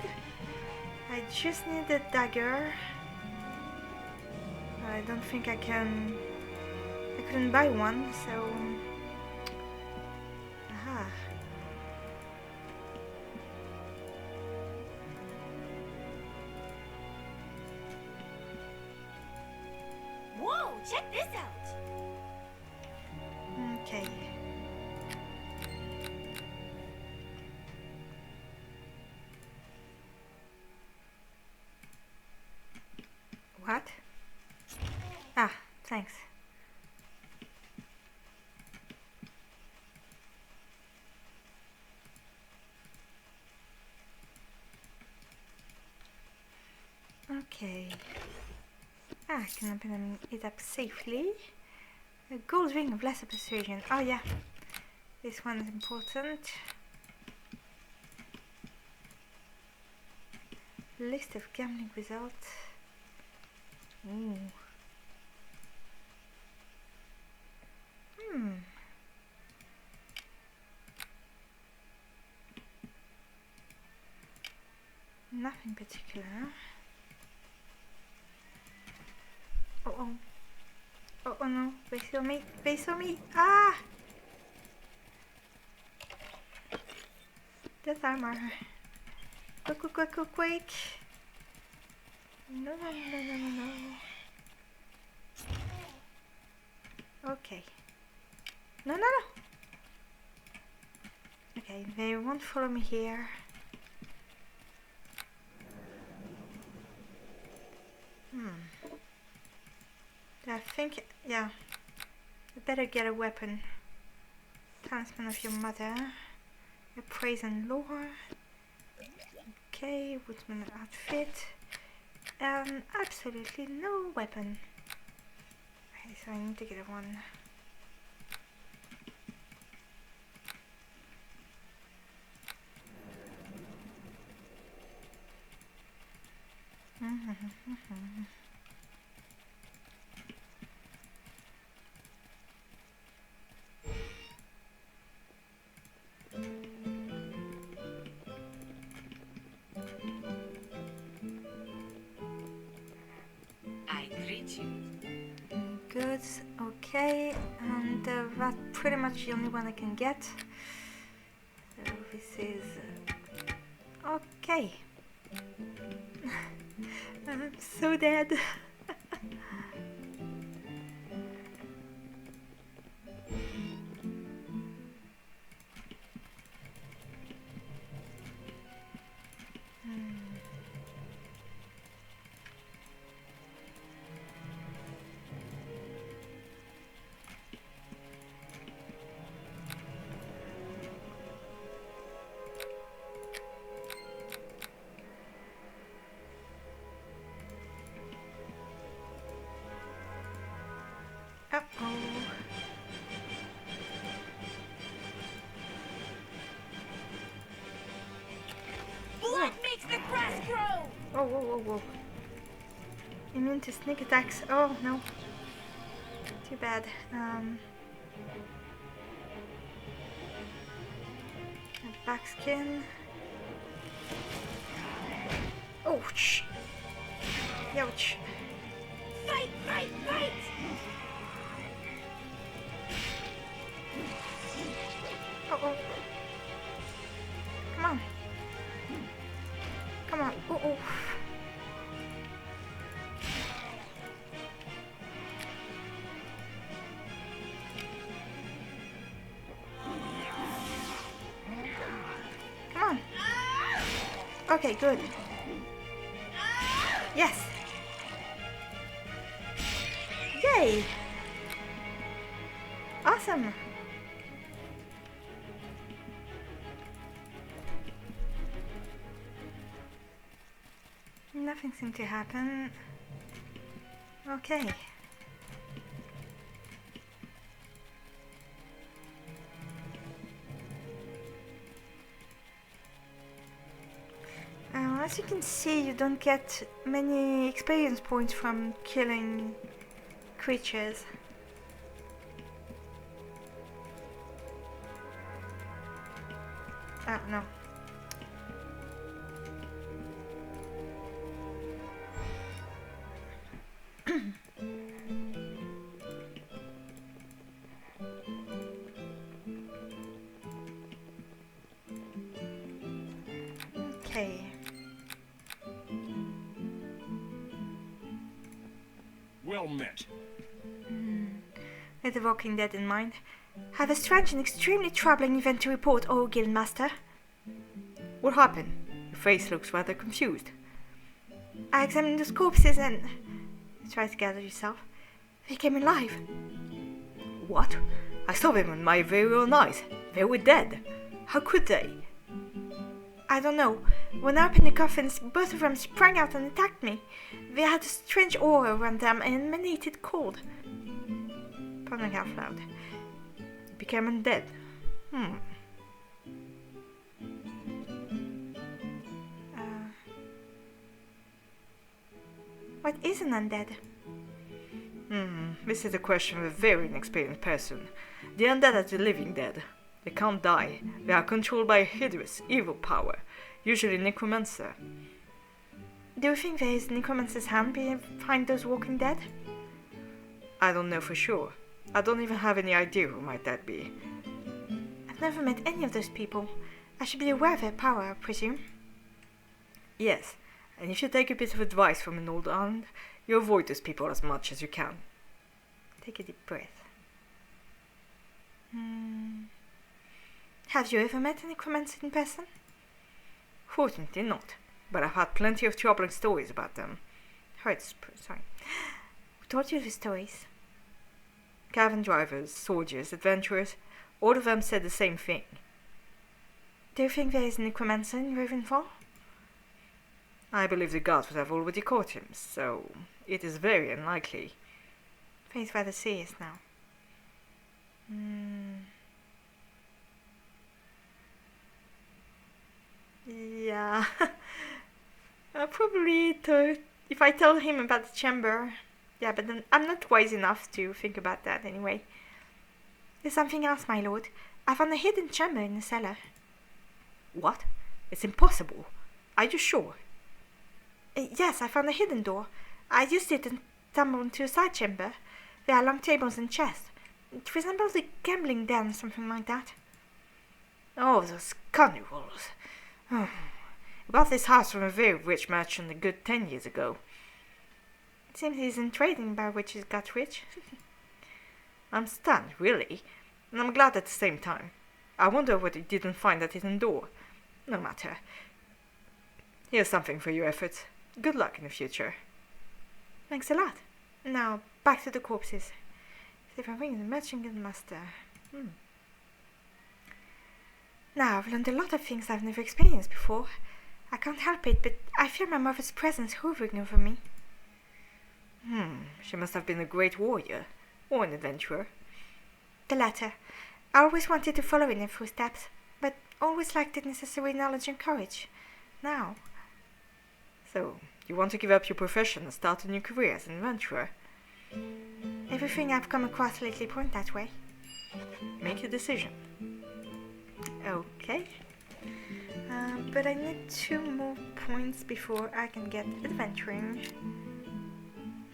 I just need a dagger. I don't think I couldn't buy one, so... Aha. Whoa, check this out! Okay. What? Ah, thanks. Okay. I can open it up safely. A gold ring of lesser persuasion. Oh yeah, this one is important. List of gambling results. Ooh. Nothing particular. Oh no, they saw me, they saw me, ah! Death armor. Quick. No. Okay. No. Okay, they won't follow me here. I think, yeah, I better get a weapon. Talisman of your mother. A praise and lore. Okay, woodsman outfit. Absolutely no weapon. Okay, so I need to get one. Goods, okay, and that's pretty much the only one I can get. So this is okay. I'm so dead. Whoa, whoa, whoa, whoa. Immune to sneak attacks. Oh, no. Too bad. Back skin. Ouch. Ouch. Fight, fight, fight! Oh. Come on. Come on. Oh. Come on. Okay, good. Yes. Yay. Awesome. Nothing seemed to happen. Okay. As you can see, you don't get many experience points from killing creatures. Oh, no. Okay. Well met. With the Walking Dead in mind, have a strange and extremely troubling event to report, oh Guildmaster. What happened? Your face looks rather confused. I examined those corpses and... Try to gather yourself. They came alive. What? I saw them with my very own eyes. They were dead. How could they? I don't know. When I opened the coffins, both of them sprang out and attacked me. They had a strange aura around them and emanated cold. Pondering out loud. Became undead. What is an undead? This is a question of a very inexperienced person. The undead are the living dead. They can't die. They are controlled by a hideous, evil power, usually necromancer. Do you think there is necromancer's hand behind those walking dead? I don't know for sure. I don't even have any idea who might that be. I've never met any of those people. I should be aware of their power, I presume. Yes, and if you take a bit of advice from an old aunt, you avoid those people as much as you can. Take a deep breath. Have you ever met a necromancer in person? Fortunately not, but I've had plenty of troubling stories about them. Who told you the stories? Caravan drivers, soldiers, adventurers, all of them said the same thing. Do you think there is a necromancer in Ravenfall? I believe the gods would have already caught him, so it is very unlikely. Face rather serious now. Yeah. I'll probably if I tell him about the chamber. Yeah, but then I'm not wise enough to think about that anyway. There's something else, my lord. I found a hidden chamber in the cellar. What? It's impossible. Are you sure? Yes, I found a hidden door. I used it and stumbled into a side chamber. There are long tables and chests. It resembles a gambling den, something like that. Oh, those carnivals. I bought this house from a very rich merchant a good 10 years ago. It seems he's in trading by which he's got rich. I'm stunned, really, and I'm glad at the same time. I wonder what he didn't find that hidden door. No matter. Here's something for your efforts. Good luck in the future. Thanks a lot. Now, back to the corpses. See if I ring the merchant guildmaster. Now, I've learned a lot of things I've never experienced before. I can't help it, but I feel my mother's presence hovering over me. She must have been a great warrior, or an adventurer. The latter. I always wanted to follow in her footsteps, but always lacked the necessary knowledge and courage. Now, So, you want to give up your profession and start a new career as an adventurer? Everything I've come across lately point that way. Make your decision. Okay. But I need 2 more points before I can get adventuring.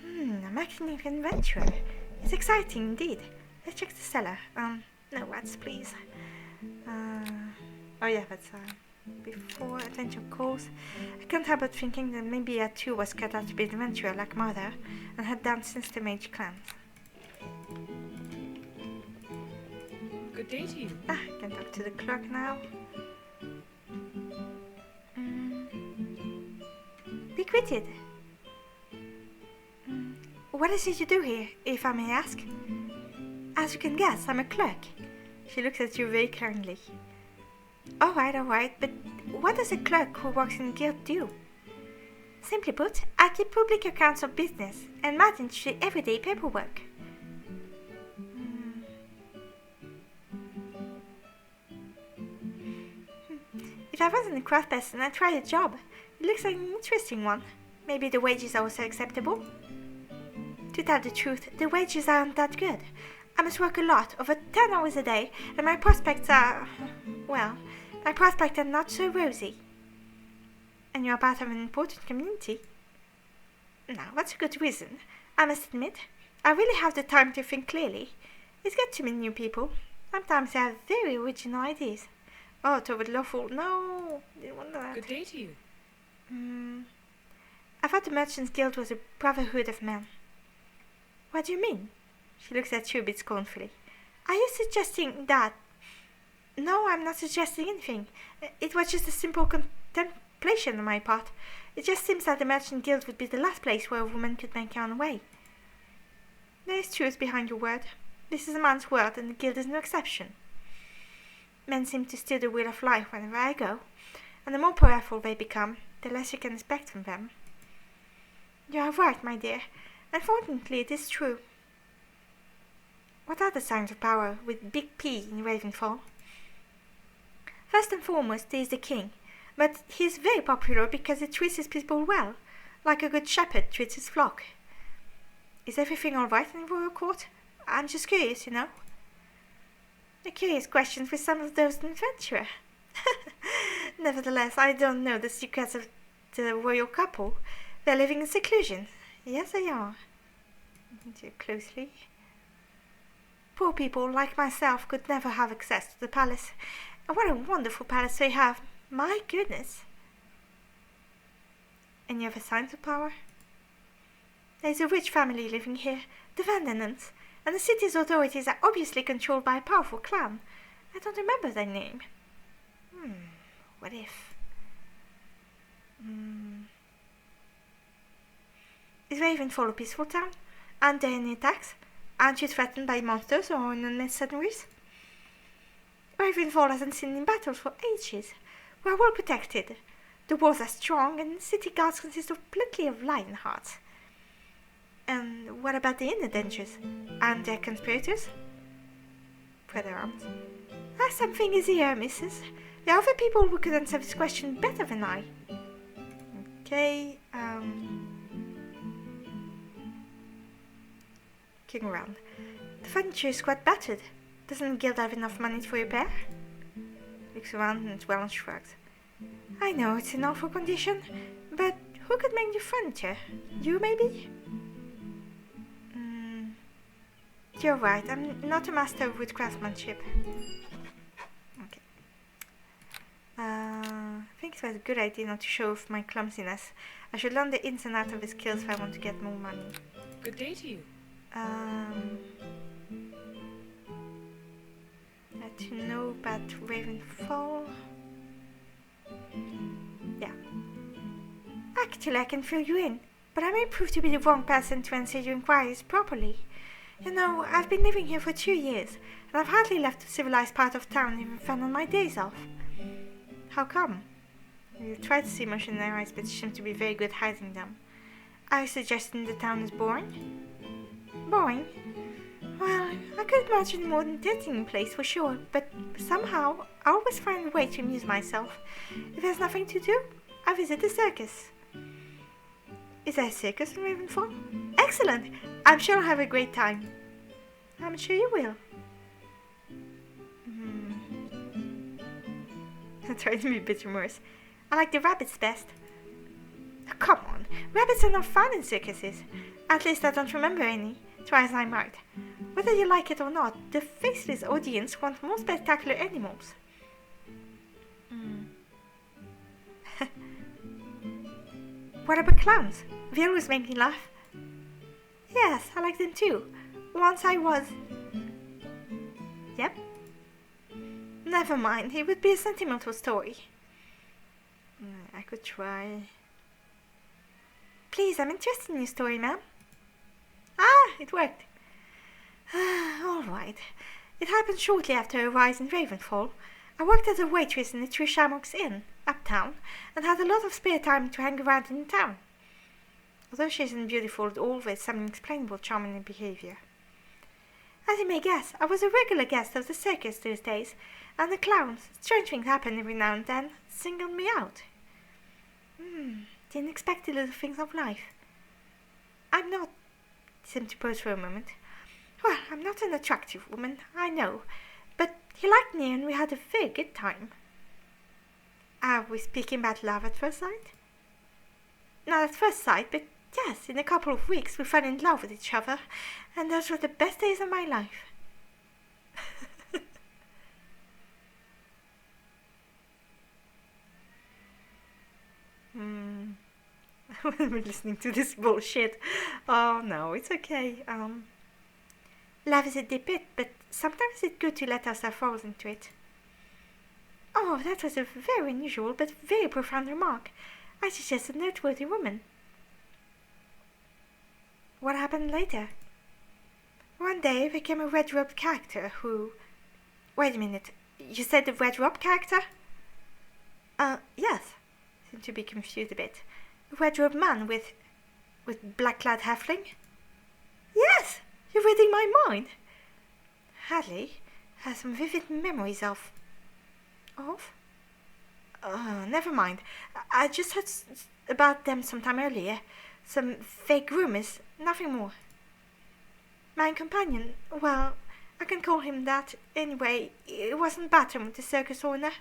I'm actually an adventurer. It's exciting indeed. Let's check the cellar. No ads, please. Oh yeah, that's before adventure calls. I can't help but thinking that maybe I too was cut out to be an adventurer like Mother and had down since the mage clans. Good day to you. I can talk to the clerk now. Be quitted. What is it you do here, if I may ask? As you can guess, I'm a clerk. She looks at you very kindly. Alright, but what does a clerk who works in a guild do? Simply put, I keep public accounts of business and manage the everyday paperwork. If I wasn't a craft person, I'd try a job. It looks like an interesting one. Maybe the wages are also acceptable. To tell the truth, the wages aren't that good. I must work a lot, over 10 hours a day, and my prospects are... well, my prospects are not so rosy. And you're part of an important community. Now, that's a good reason. I must admit, I really have the time to think clearly. It's good to meet new people. Sometimes they have very original ideas. Oh, toward lawful... No, didn't want that. Good day to you. I thought the Merchants Guild was a brotherhood of men. What do you mean? She looks at you a bit scornfully. Are you suggesting that? No, I'm not suggesting anything. It was just a simple contemplation on my part. It just seems that the Merchant Guild would be the last place where a woman could make her own way. There is truth behind your word. This is a man's world, and the Guild is no exception. Men seem to steal the wheel of life wherever I go, and the more powerful they become, the less you can expect from them. You are right, my dear. Unfortunately, it is true. What are the signs of power with Big P in Ravenfall? First and foremost, he is the king, but he is very popular because he treats his people well, like a good shepherd treats his flock. Is everything all right in the royal court? I'm just curious, you know. A curious question for some of those an adventurer. Nevertheless, I don't know the secrets of the royal couple. They're living in seclusion. Yes, they are. Too closely. Poor people like myself could never have access to the palace. And what a wonderful palace they have. My goodness. Any other signs of power? There's a rich family living here, the Vandenants, and the city's authorities are obviously controlled by a powerful clan. I don't remember their name. What if? Is Ravenfall a peaceful town? Aren't there any attacks? Aren't you threatened by monsters or unknown mercenaries? Ravenfall hasn't seen in battles for ages. We are well protected. The walls are strong, and the city guards consist of plenty of lion hearts. And what about the inner dangers? Aren't there conspirators? Fred arms. That's something easier, missus. There are other people who could answer this question better than I. Okay, looking around. The furniture is quite battered. Doesn't the guild have enough money for repair? Looks around and well and shrugs. I know it's in awful condition, but who could make the furniture? You, maybe? You're right, I'm not a master of wood craftsmanship. Okay. I think it was a good idea not to show off my clumsiness. I should learn the ins and outs of the skills if I want to get more money. Good day to you. Let you know about Ravenfall. Yeah. Actually, I can fill you in, but I may prove to be the wrong person to answer your inquiries properly. You know, I've been living here for 2 years, and I've hardly left the civilized part of town even fun on my days off. How come? You try to see emotion in their eyes, but you seem to be very good hiding them. Are you suggesting the town is boring? Boring? Well, I could imagine a more entertaining place for sure, but somehow I always find a way to amuse myself. If there's nothing to do, I visit the circus. Is there a circus in Ravenfall? Excellent! I'm sure I'll have a great time. I'm sure you will. I'm trying to be a bit remorse. I like the rabbits best. Oh, come on, rabbits are not found in circuses. At least I don't remember any, try as I might. Whether you like it or not, the faceless audience want more spectacular animals. What about clowns? They always make me laugh. Yes, I like them too. Once I was... Yep. Never mind, it would be a sentimental story. I could try... Please, I'm interested in your story, ma'am. Ah, it worked. All right. It happened shortly after a rise in Ravenfall. I worked as a waitress in the Three Shamrocks Inn, uptown, and had a lot of spare time to hang around in the town. Although she isn't beautiful at all, with some inexplainable charm in her behavior. As you may guess, I was a regular guest of the circus those days, and the clowns, strange things happen every now and then, singled me out. The unexpected little things of life. I'm not... seemed to pause for a moment. Well, I'm not an attractive woman, I know, but he liked me and we had a very good time. Are we speaking about love at first sight? Not at first sight, but yes, in a couple of weeks we fell in love with each other, and those were the best days of my life. I wasn't listening to this bullshit. Oh no, it's okay. Love is a deep pit, but sometimes it's good to let ourselves fall into it. Oh, that was a very unusual but very profound remark. I suggest a noteworthy woman. What happened later? One day there came a red-robed character who... Wait a minute, you said the red-robed character? Yes. Seemed to be confused a bit. A red-robed man with black-clad halfling? Yes! You're reading my mind. Hadley has some vivid memories of... Never mind. I just heard about them sometime earlier. Some vague rumors, nothing more. My companion, well, I can call him that. Anyway, it wasn't Batum, the circus owner.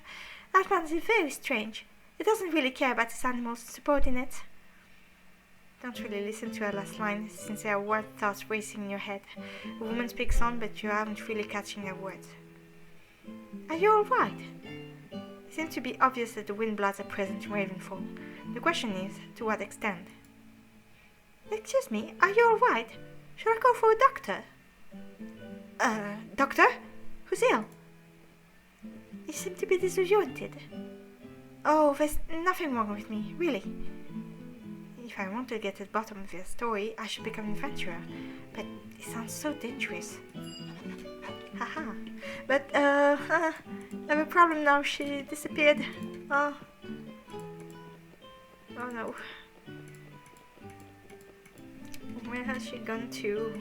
That man is very strange. He doesn't really care about his animals' subordinates. Don't really listen to her last line, since there are wild thoughts racing in your head. A woman speaks on, but you aren't really catching her words. Are you alright? It seems to be obvious that the windbloods are present in Ravenfall. The question is, to what extent? Excuse me, are you alright? Should I go for a doctor? Doctor? Who's ill? You seem to be disoriented. Oh, there's nothing wrong with me, really. If I want to get to the bottom of your story, I should become an adventurer. But it sounds so dangerous. Haha. But, I have a problem now. She disappeared. Oh no. Where has she gone to?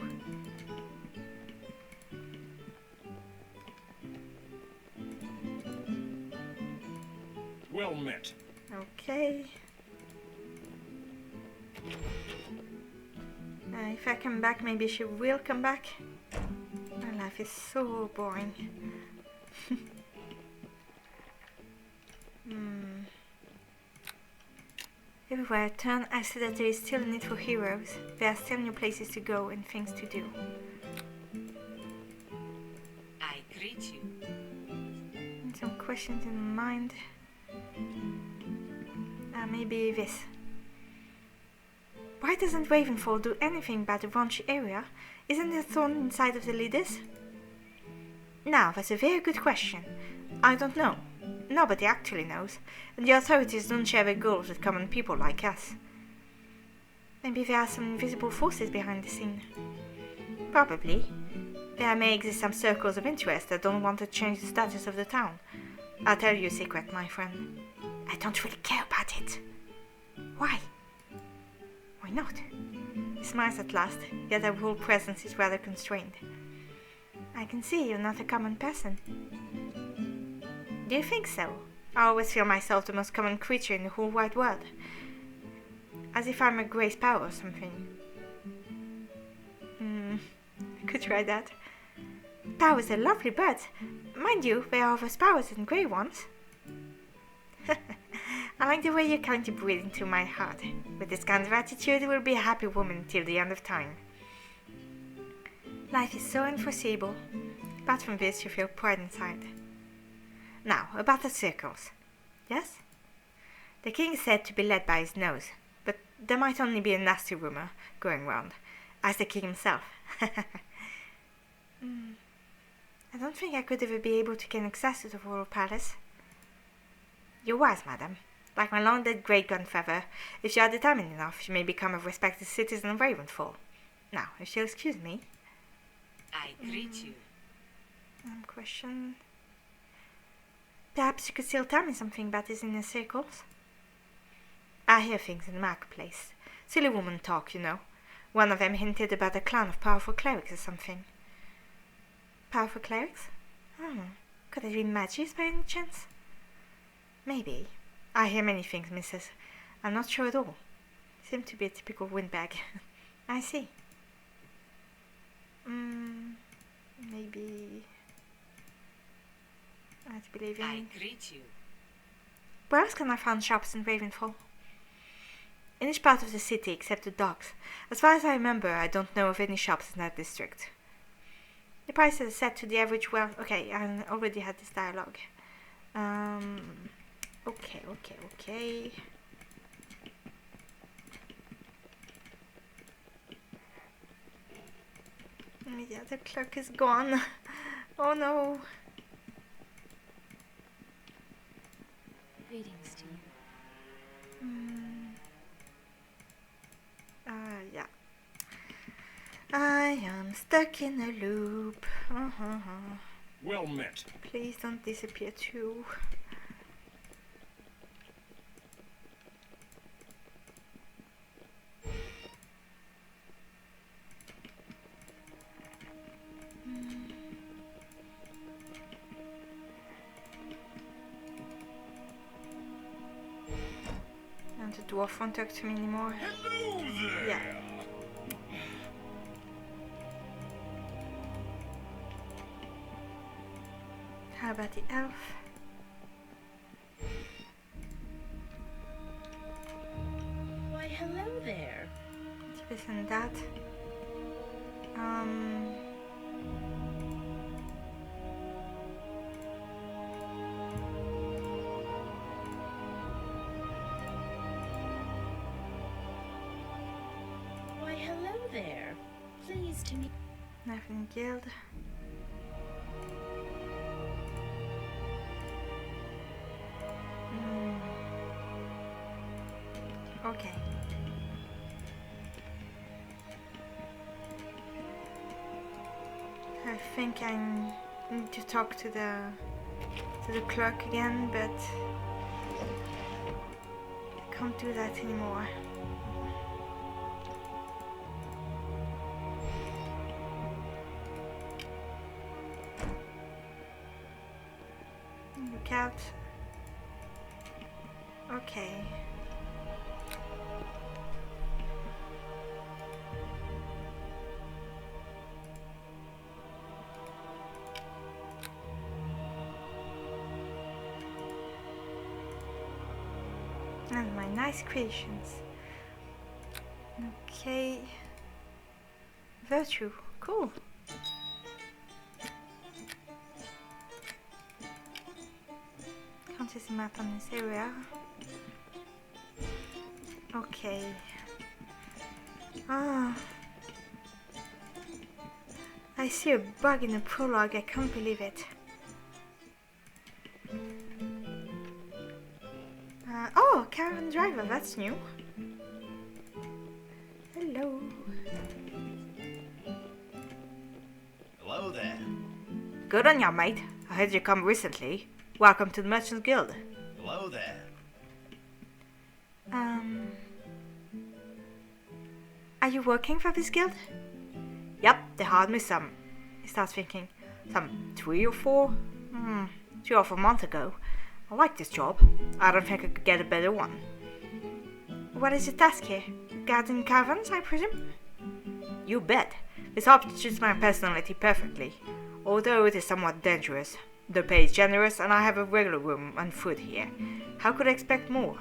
Well met. Okay. If I come back, maybe she will come back. My life is so boring. Everywhere I turn, I see that there is still a need for heroes. There are still new places to go and things to do. I greet you. And some questions in mind. Maybe this. Why doesn't Ravenfall do anything about the raunchy area? Isn't it a thorn inside of the leaders? Now, that's a very good question. I don't know. Nobody actually knows, and the authorities don't share their goals with common people like us. Maybe there are some invisible forces behind the scene. Probably. There may exist some circles of interest that don't want to change the status of the town. I'll tell you a secret, my friend. I don't really care about it. Why? Why not? He smiles at last, yet her whole presence is rather constrained. I can see you're not a common person. Do you think so? I always feel myself the most common creature in the whole wide world. As if I'm a grey sparrow or something. I could try that. Sparrows are lovely birds. Mind you, there are other sparrows and grey ones. I like the way you're kind to breathe into my heart. With this kind of attitude, you will be a happy woman till the end of time. Life is so unforeseeable. Apart from this, you feel pride inside. Now, about the circles. Yes? The king is said to be led by his nose, but there might only be a nasty rumour going round. As the king himself. I don't think I could ever be able to gain access to the royal palace. You're wise, madam. Like my long-dead great-grandfather, if you are determined enough, you may become a respected citizen of Ravenfall. Now, if you'll excuse me. I greet you. Question. Perhaps you could still tell me something about these inner circles? I hear things in the marketplace. Silly woman talk, you know. One of them hinted about a clan of powerful clerics or something. Powerful clerics? Could they be magics by any chance? Maybe. I hear many things, missus. I'm not sure at all. Seem to be a typical windbag. I see. Maybe... I believe in... I greet you. Where else can I find shops in Ravenfall? In each part of the city except the docks. As far as I remember, I don't know of any shops in that district. The prices are set to the average okay, I already had this dialogue. Okay. Yeah, the clerk is gone. Oh no. Greetings to you. Yeah. I am stuck in a loop. Well met. Please don't disappear too. And the dwarf won't talk to me anymore. Hello there. Yeah. How about the elf? Why, hello there. This and that. Why, hello there. Pleased to meet... Nothing guild. Okay. I think I need to talk to the clerk again, but I can't do that anymore. Look out. Okay. And my nice creations. Okay. Virtue. Cool. Can't see the map on this area. Okay. I see a bug in the prologue. I can't believe it. Oh, caravan driver, that's new. Hello. Hello there. Good on ya, mate. I heard you come recently. Welcome to the Merchants Guild. Hello there. Are you working for this guild? Yep, they hired me some. He starts thinking. Some 3 or 4 months ago. I like this job. I don't think I could get a better one. What is your task here? Guarding caverns, I presume? You bet. This object suits my personality perfectly, although it is somewhat dangerous. The pay is generous and I have a regular room and food here. How could I expect more?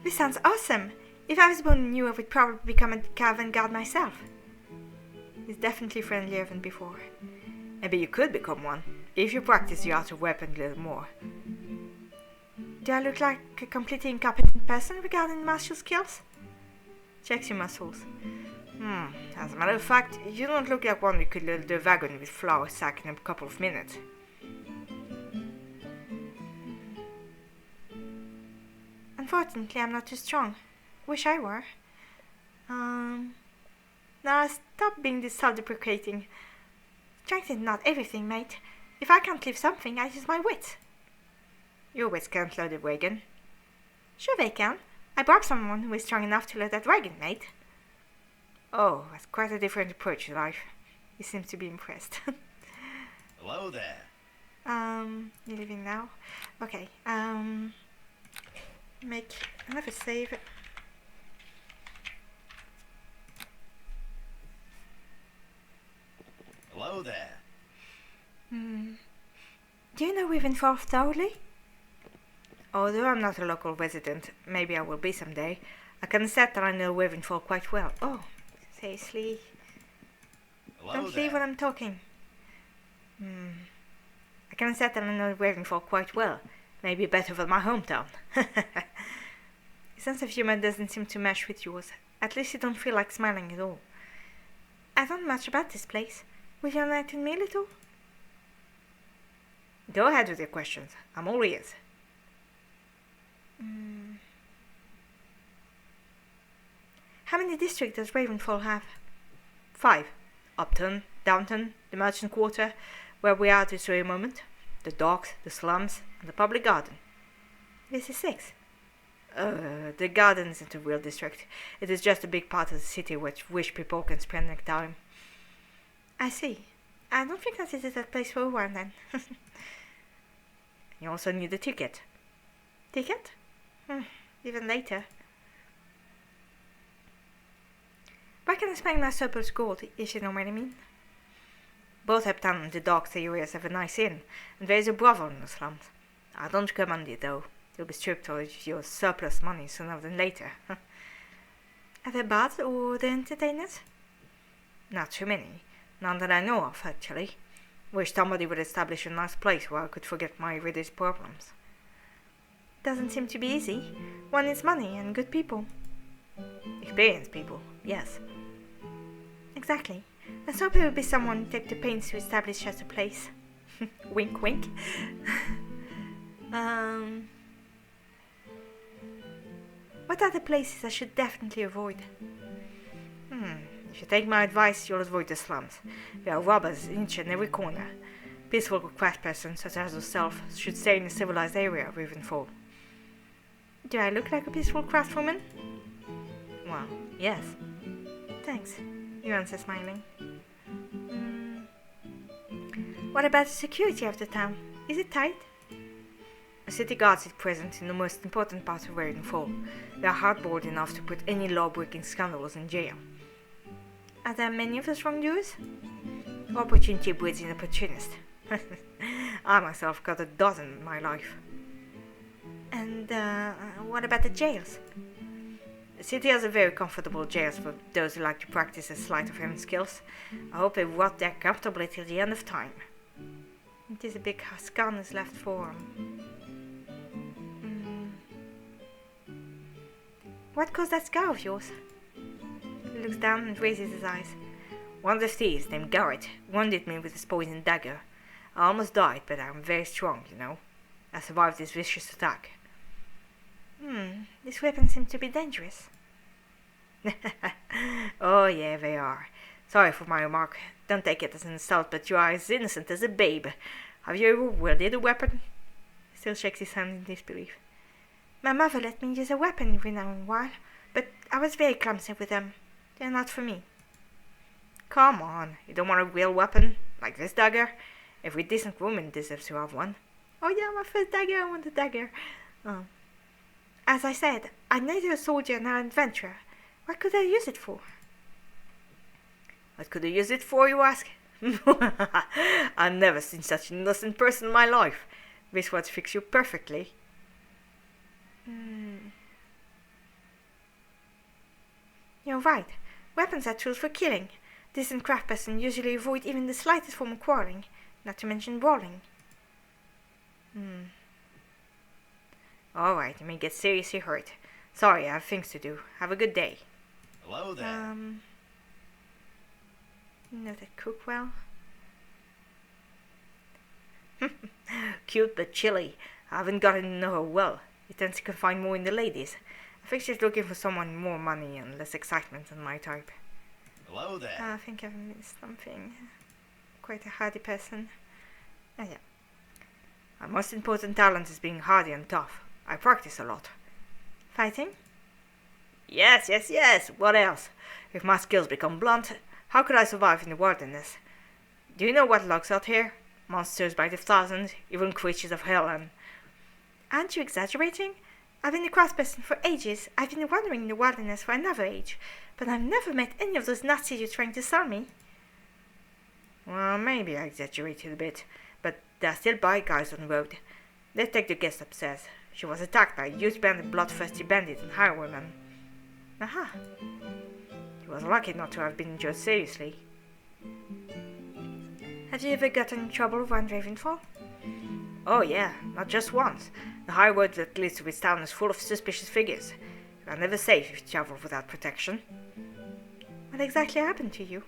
This sounds awesome. If I was born new, I would probably become a cavern guard myself. He's definitely friendlier than before. Maybe you could become one, if you practice the art of weapon a little more. Do I look like a completely incompetent person regarding martial skills? Checks your muscles. As a matter of fact, you don't look like one who could load the wagon with flour sack in a couple of minutes. Unfortunately, I'm not too strong. Wish I were. Now stop being this self-deprecating. Strength is not everything, mate. If I can't lift something, I use my wits. Your wits can't load a wagon. Sure they can. I brought someone who is strong enough to load that wagon, mate. Oh, that's quite a different approach to life. You seem to be impressed. Hello there. You're leaving now? Okay, make another save. Hello there. Do you know Neverwinter thoroughly? Although I'm not a local resident, maybe I will be someday, I can say that I know Neverwinter quite well. Oh, seriously? Hello Don't there. leave when I'm talking. I can say that I know Neverwinter quite well, maybe better than my hometown. Your sense of humor doesn't seem to mesh with yours. At least you don't feel like smiling at all. I don't know much about this place. Will you enlighten me a little? Go ahead with your questions. I'm all ears. How many districts does Ravenfall have? 5. Upton, Downton, the Merchant Quarter, where we are at this very moment, the docks, the slums, and the public garden. This is 6. The garden isn't a real district. It is just a big part of the city which people can spend their time. I see. I don't think that it is that place for a while then. You also need a ticket. Ticket? Even later. Where can I spend my surplus gold, if you know what I mean? Both Uptown and the docks areas have a nice inn, and there is a brothel in the slums. I don't recommend it though. You'll be stripped of your surplus money sooner than later. Are there bars or the entertainers? Not too many. None that I know of, actually. Wish somebody would establish a nice place where I could forget my everyday problems. Doesn't seem to be easy. One needs money and good people. Experienced people, yes. Exactly. Let's hope it will be someone who take the pains to establish such a place. Wink, wink. What are the places I should definitely avoid? If you take my advice, you'll avoid the slums. There are robbers in each and every corner. Peaceful craftspersons such as yourself should stay in a civilized area of Ravenfall. Do I look like a peaceful craftswoman? Well, yes. Thanks. You answer smiling. What about the security of the town? Is it tight? A city guard is present in the most important part of Ravenfall. They are hardboiled enough to put any law-breaking scoundrels in jail. Are there many of those wrongdoers? Opportunity breeds an opportunist. I myself got a dozen in my life. And what about the jails? The city has a very comfortable jails for those who like to practice a sleight of hand skills. I hope they rot there comfortably till the end of time. It is a big scarness left for What caused that scar of yours? He looks down and raises his eyes. One of the thieves, named Garrett, wounded me with his poisoned dagger. I almost died, but I'm very strong, you know. I survived this vicious attack. This weapon seems to be dangerous. Oh yeah, they are. Sorry for my remark. Don't take it as an insult, but you are as innocent as a babe. Have you ever wielded a weapon? He still shakes his hand in disbelief. My mother let me use a weapon every now and while, but I was very clumsy with them. They're not for me. Come on, you don't want a real weapon, like this dagger? Every decent woman deserves to have one. Oh yeah, my first dagger, I want a dagger. Oh. As I said, I'm neither a soldier nor an adventurer. What could I use it for? What could I use it for, you ask? I've never seen such an innocent person in my life. This would fix you perfectly. You're right. Weapons are tools for killing. Decent craftspersons usually avoid even the slightest form of quarreling, not to mention brawling. Alright, you may get seriously hurt. Sorry, I have things to do. Have a good day. Hello there. You know that cook well? Cute but chilly. I haven't gotten to know her well. He tends to confide more in the ladies. I think she's looking for someone with more money and less excitement than my type. Hello there. I think I've missed something. Quite a hardy person. Oh yeah. My most important talent is being hardy and tough. I practice a lot. Fighting? Yes. What else? If my skills become blunt, how could I survive in the wilderness? Do you know what lurks out here? Monsters by the thousands, even creatures of hell and... Aren't you exaggerating? I've been a craftsperson for ages. I've been wandering in the wilderness for another age. But I've never met any of those Nazis you're trying to sell me. Well, maybe I exaggerated a bit, but there are still bad guys on the road. Let's take the guest upstairs. She was attacked by a huge band of bloodthirsty bandits and highwaymen. Aha. She was lucky not to have been injured seriously. Have you ever gotten in trouble around Ravenfall? Oh yeah, not just once. The high road that leads to this town is full of suspicious figures. You are never safe if you travel without protection. What exactly happened to you?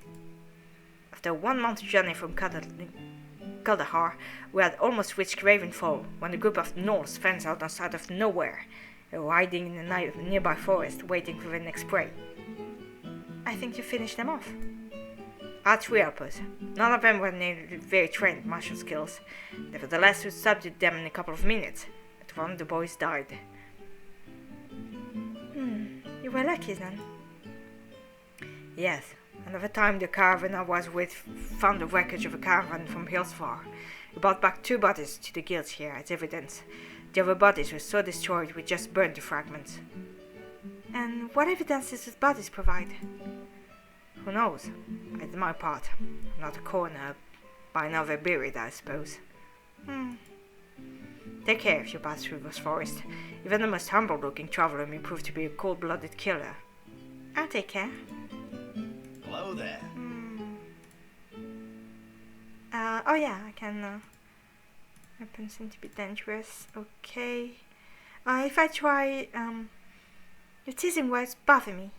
After a 1 month journey from Kaldahar, we had almost reached Ravenfall when a group of Norse fans out on side of nowhere. They were hiding in a nearby forest, waiting for the next prey. I think you finished them off. Our three helpers. None of them were very trained martial skills. Nevertheless, we subdued them in a couple of minutes. But one of the boys died. You were lucky then. Yes. Another time the caravan I was with found the wreckage of a caravan from Hillsfar. We brought back 2 bodies to the guilds here as evidence. The other bodies were so destroyed we just burned the fragments. And what evidence does those bodies provide? Who knows? I did my part. I'm not a coroner. By now they're buried, I suppose. Take care if you pass through this forest. Even the most humble-looking traveler may prove to be a cold-blooded killer. I'll take care. Hello there. Oh yeah, I can... weapons seem to be dangerous. Okay. If I try... your teasing words bother me.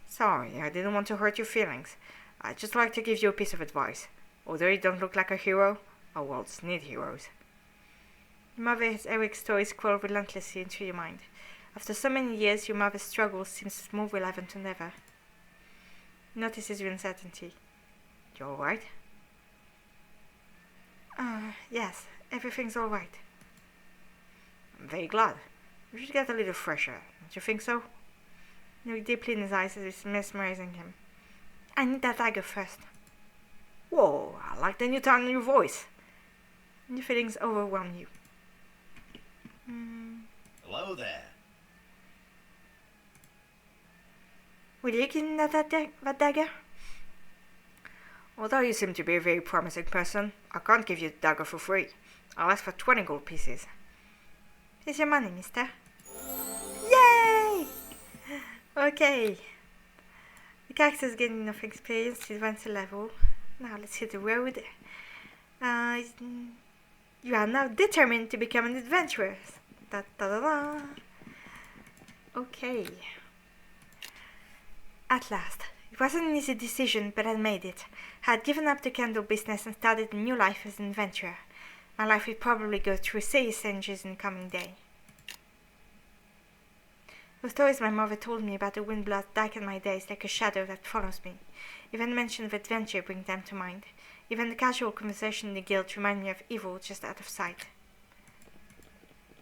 Sorry, I didn't want to hurt your feelings. I'd just like to give you a piece of advice. Although you don't look like a hero, our worlds need heroes. Your mother has Eric's stories crawl relentlessly into your mind. After so many years, your mother's struggle seems more relevant than ever. Notices your uncertainty. You alright? Yes, everything's alright. I'm very glad. You should get a little fresher, don't you think so? Look deeply in his eyes as it's mesmerizing him. I need that dagger first. Whoa, I like the new tone in your voice. Your feelings overwhelm you. Hello there. Will you give me that dagger? Although you seem to be a very promising person, I can't give you the dagger for free. I'll ask for 20 gold pieces. Here's your money, mister. Yay! Okay. The character's getting enough experience to advance a level. Now let's hit the road. You are now determined to become an adventurer. Da, da, da, da. Okay. At last. It wasn't an easy decision, but I made it. I had given up the candle business and started a new life as an adventurer. My life would probably go through serious changes in the coming day. The stories my mother told me about the windblood darken my days like a shadow that follows me. Even the mention of adventure brings them to mind. Even the casual conversation in the guild remind me of evil just out of sight.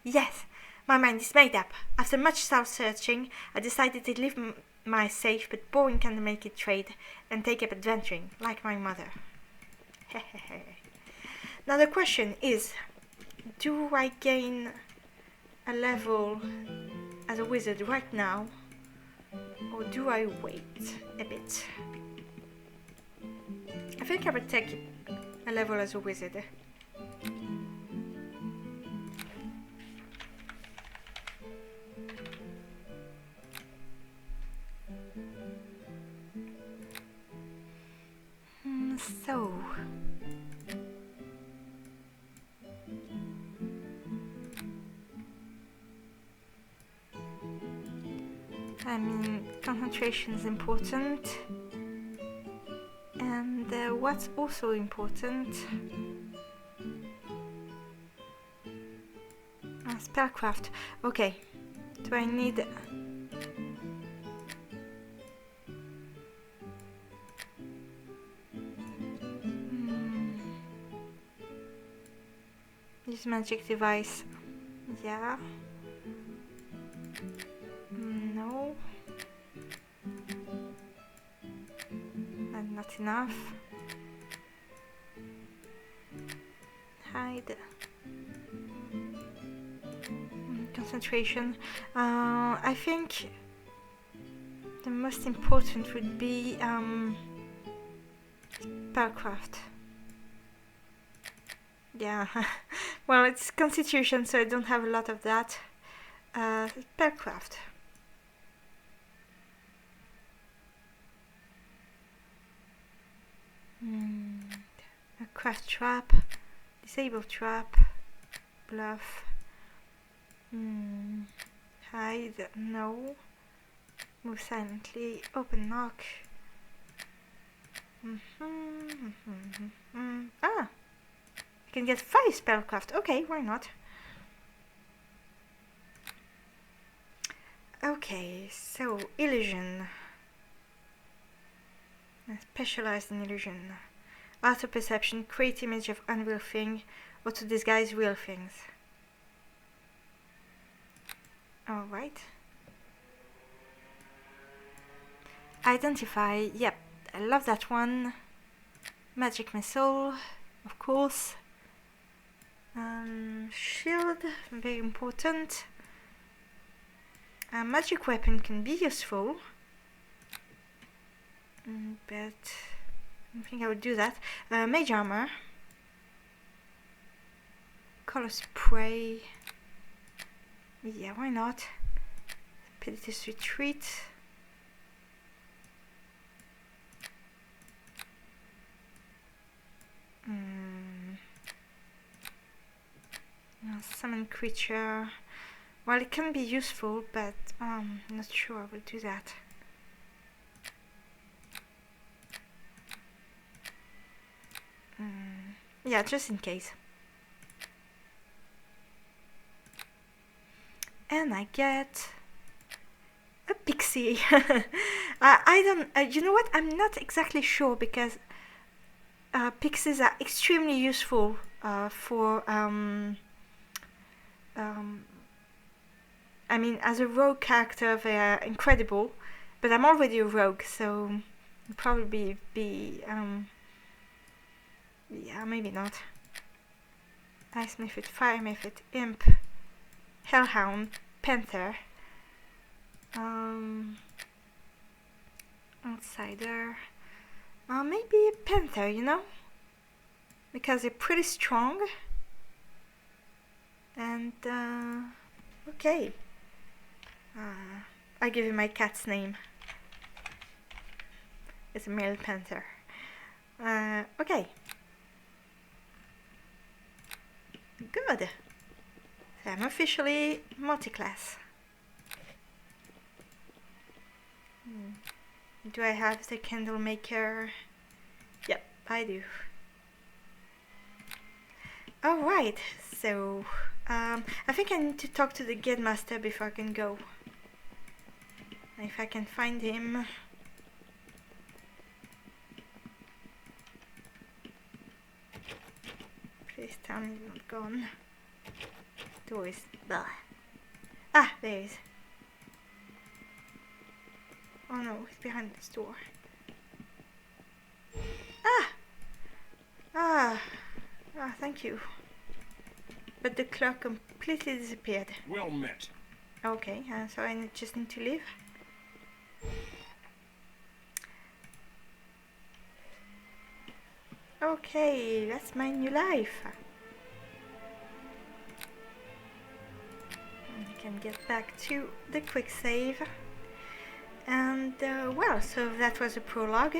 Yes, my mind is made up. After much self-searching, I decided to leave my safe but boring candlemaker trade and take up adventuring, like my mother. Hehehe. Now the question is, do I gain a level as a wizard right now, or do I wait a bit? I think I would take a level as a wizard. So I mean, concentration is important, and what's also important, spellcraft. Okay, do I need use magic device? Yeah. No. And not enough. Hide. Concentration. I think the most important would be spellcraft. Yeah. Well, it's constitution, so I don't have a lot of that. Spellcraft. A craft trap, disable trap, bluff, hide, no, move silently, open knock. Ah, I can get 5 spellcraft. Okay, why not? Okay, so illusion. Specialized in illusion. Auto perception, create image of unreal thing, or to disguise real things. Alright. Identify, yep, I love that one. Magic missile, of course. Shield, very important. A magic weapon can be useful, but I don't think I would do that. Mage armor, color spray, yeah, why not? Peditus retreat. Summon creature. Well, it can be useful, but I'm not sure I will do that. Yeah, just in case. And I get a pixie. I don't. You know what? I'm not exactly sure, because pixies are extremely useful for. I mean, as a rogue character, they are incredible, but I'm already a rogue, so it'll probably be yeah, maybe not. Ice Method, Fire Method, Imp, Hellhound, Panther, Outsider, maybe a Panther, you know? Because they're pretty strong. And, okay. I'll give you my cat's name. It's a male panther. Okay. Good. So I'm officially multi-class. Do I have the candlemaker? Yep, I do. Alright, so I think I need to talk to the game master before I can go. If I can find him. Please tell me he's not gone. Door is... Blah. Ah, there he is. Oh no, he's behind this door. Ah! Ah! Ah, thank you. But the clock completely disappeared. Well met. Okay, so I just need to leave. Okay, that's my new life. I can get back to the quick save. And well, so that was a prologue.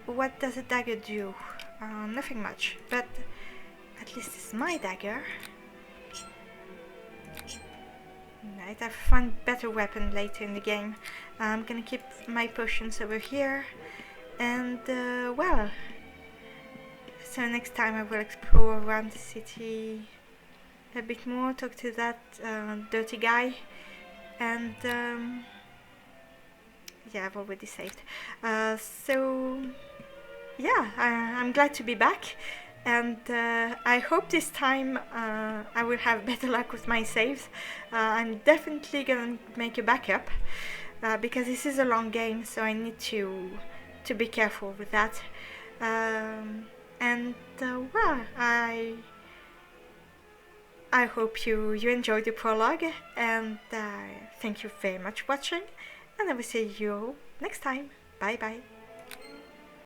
What does a dagger do? Nothing much, but at least it's my dagger. Right, I'll find better weapon later in the game. I'm gonna keep my potions over here. And well, so next time I will explore around the city a bit more, talk to that dirty guy, and yeah, I've already saved. So yeah, I'm glad to be back, and I hope this time I will have better luck with my saves. I'm definitely gonna make a backup because this is a long game, so I need to be careful with that. And well, I hope you enjoyed the prologue, and thank you very much for watching, and I will see you next time. Bye bye.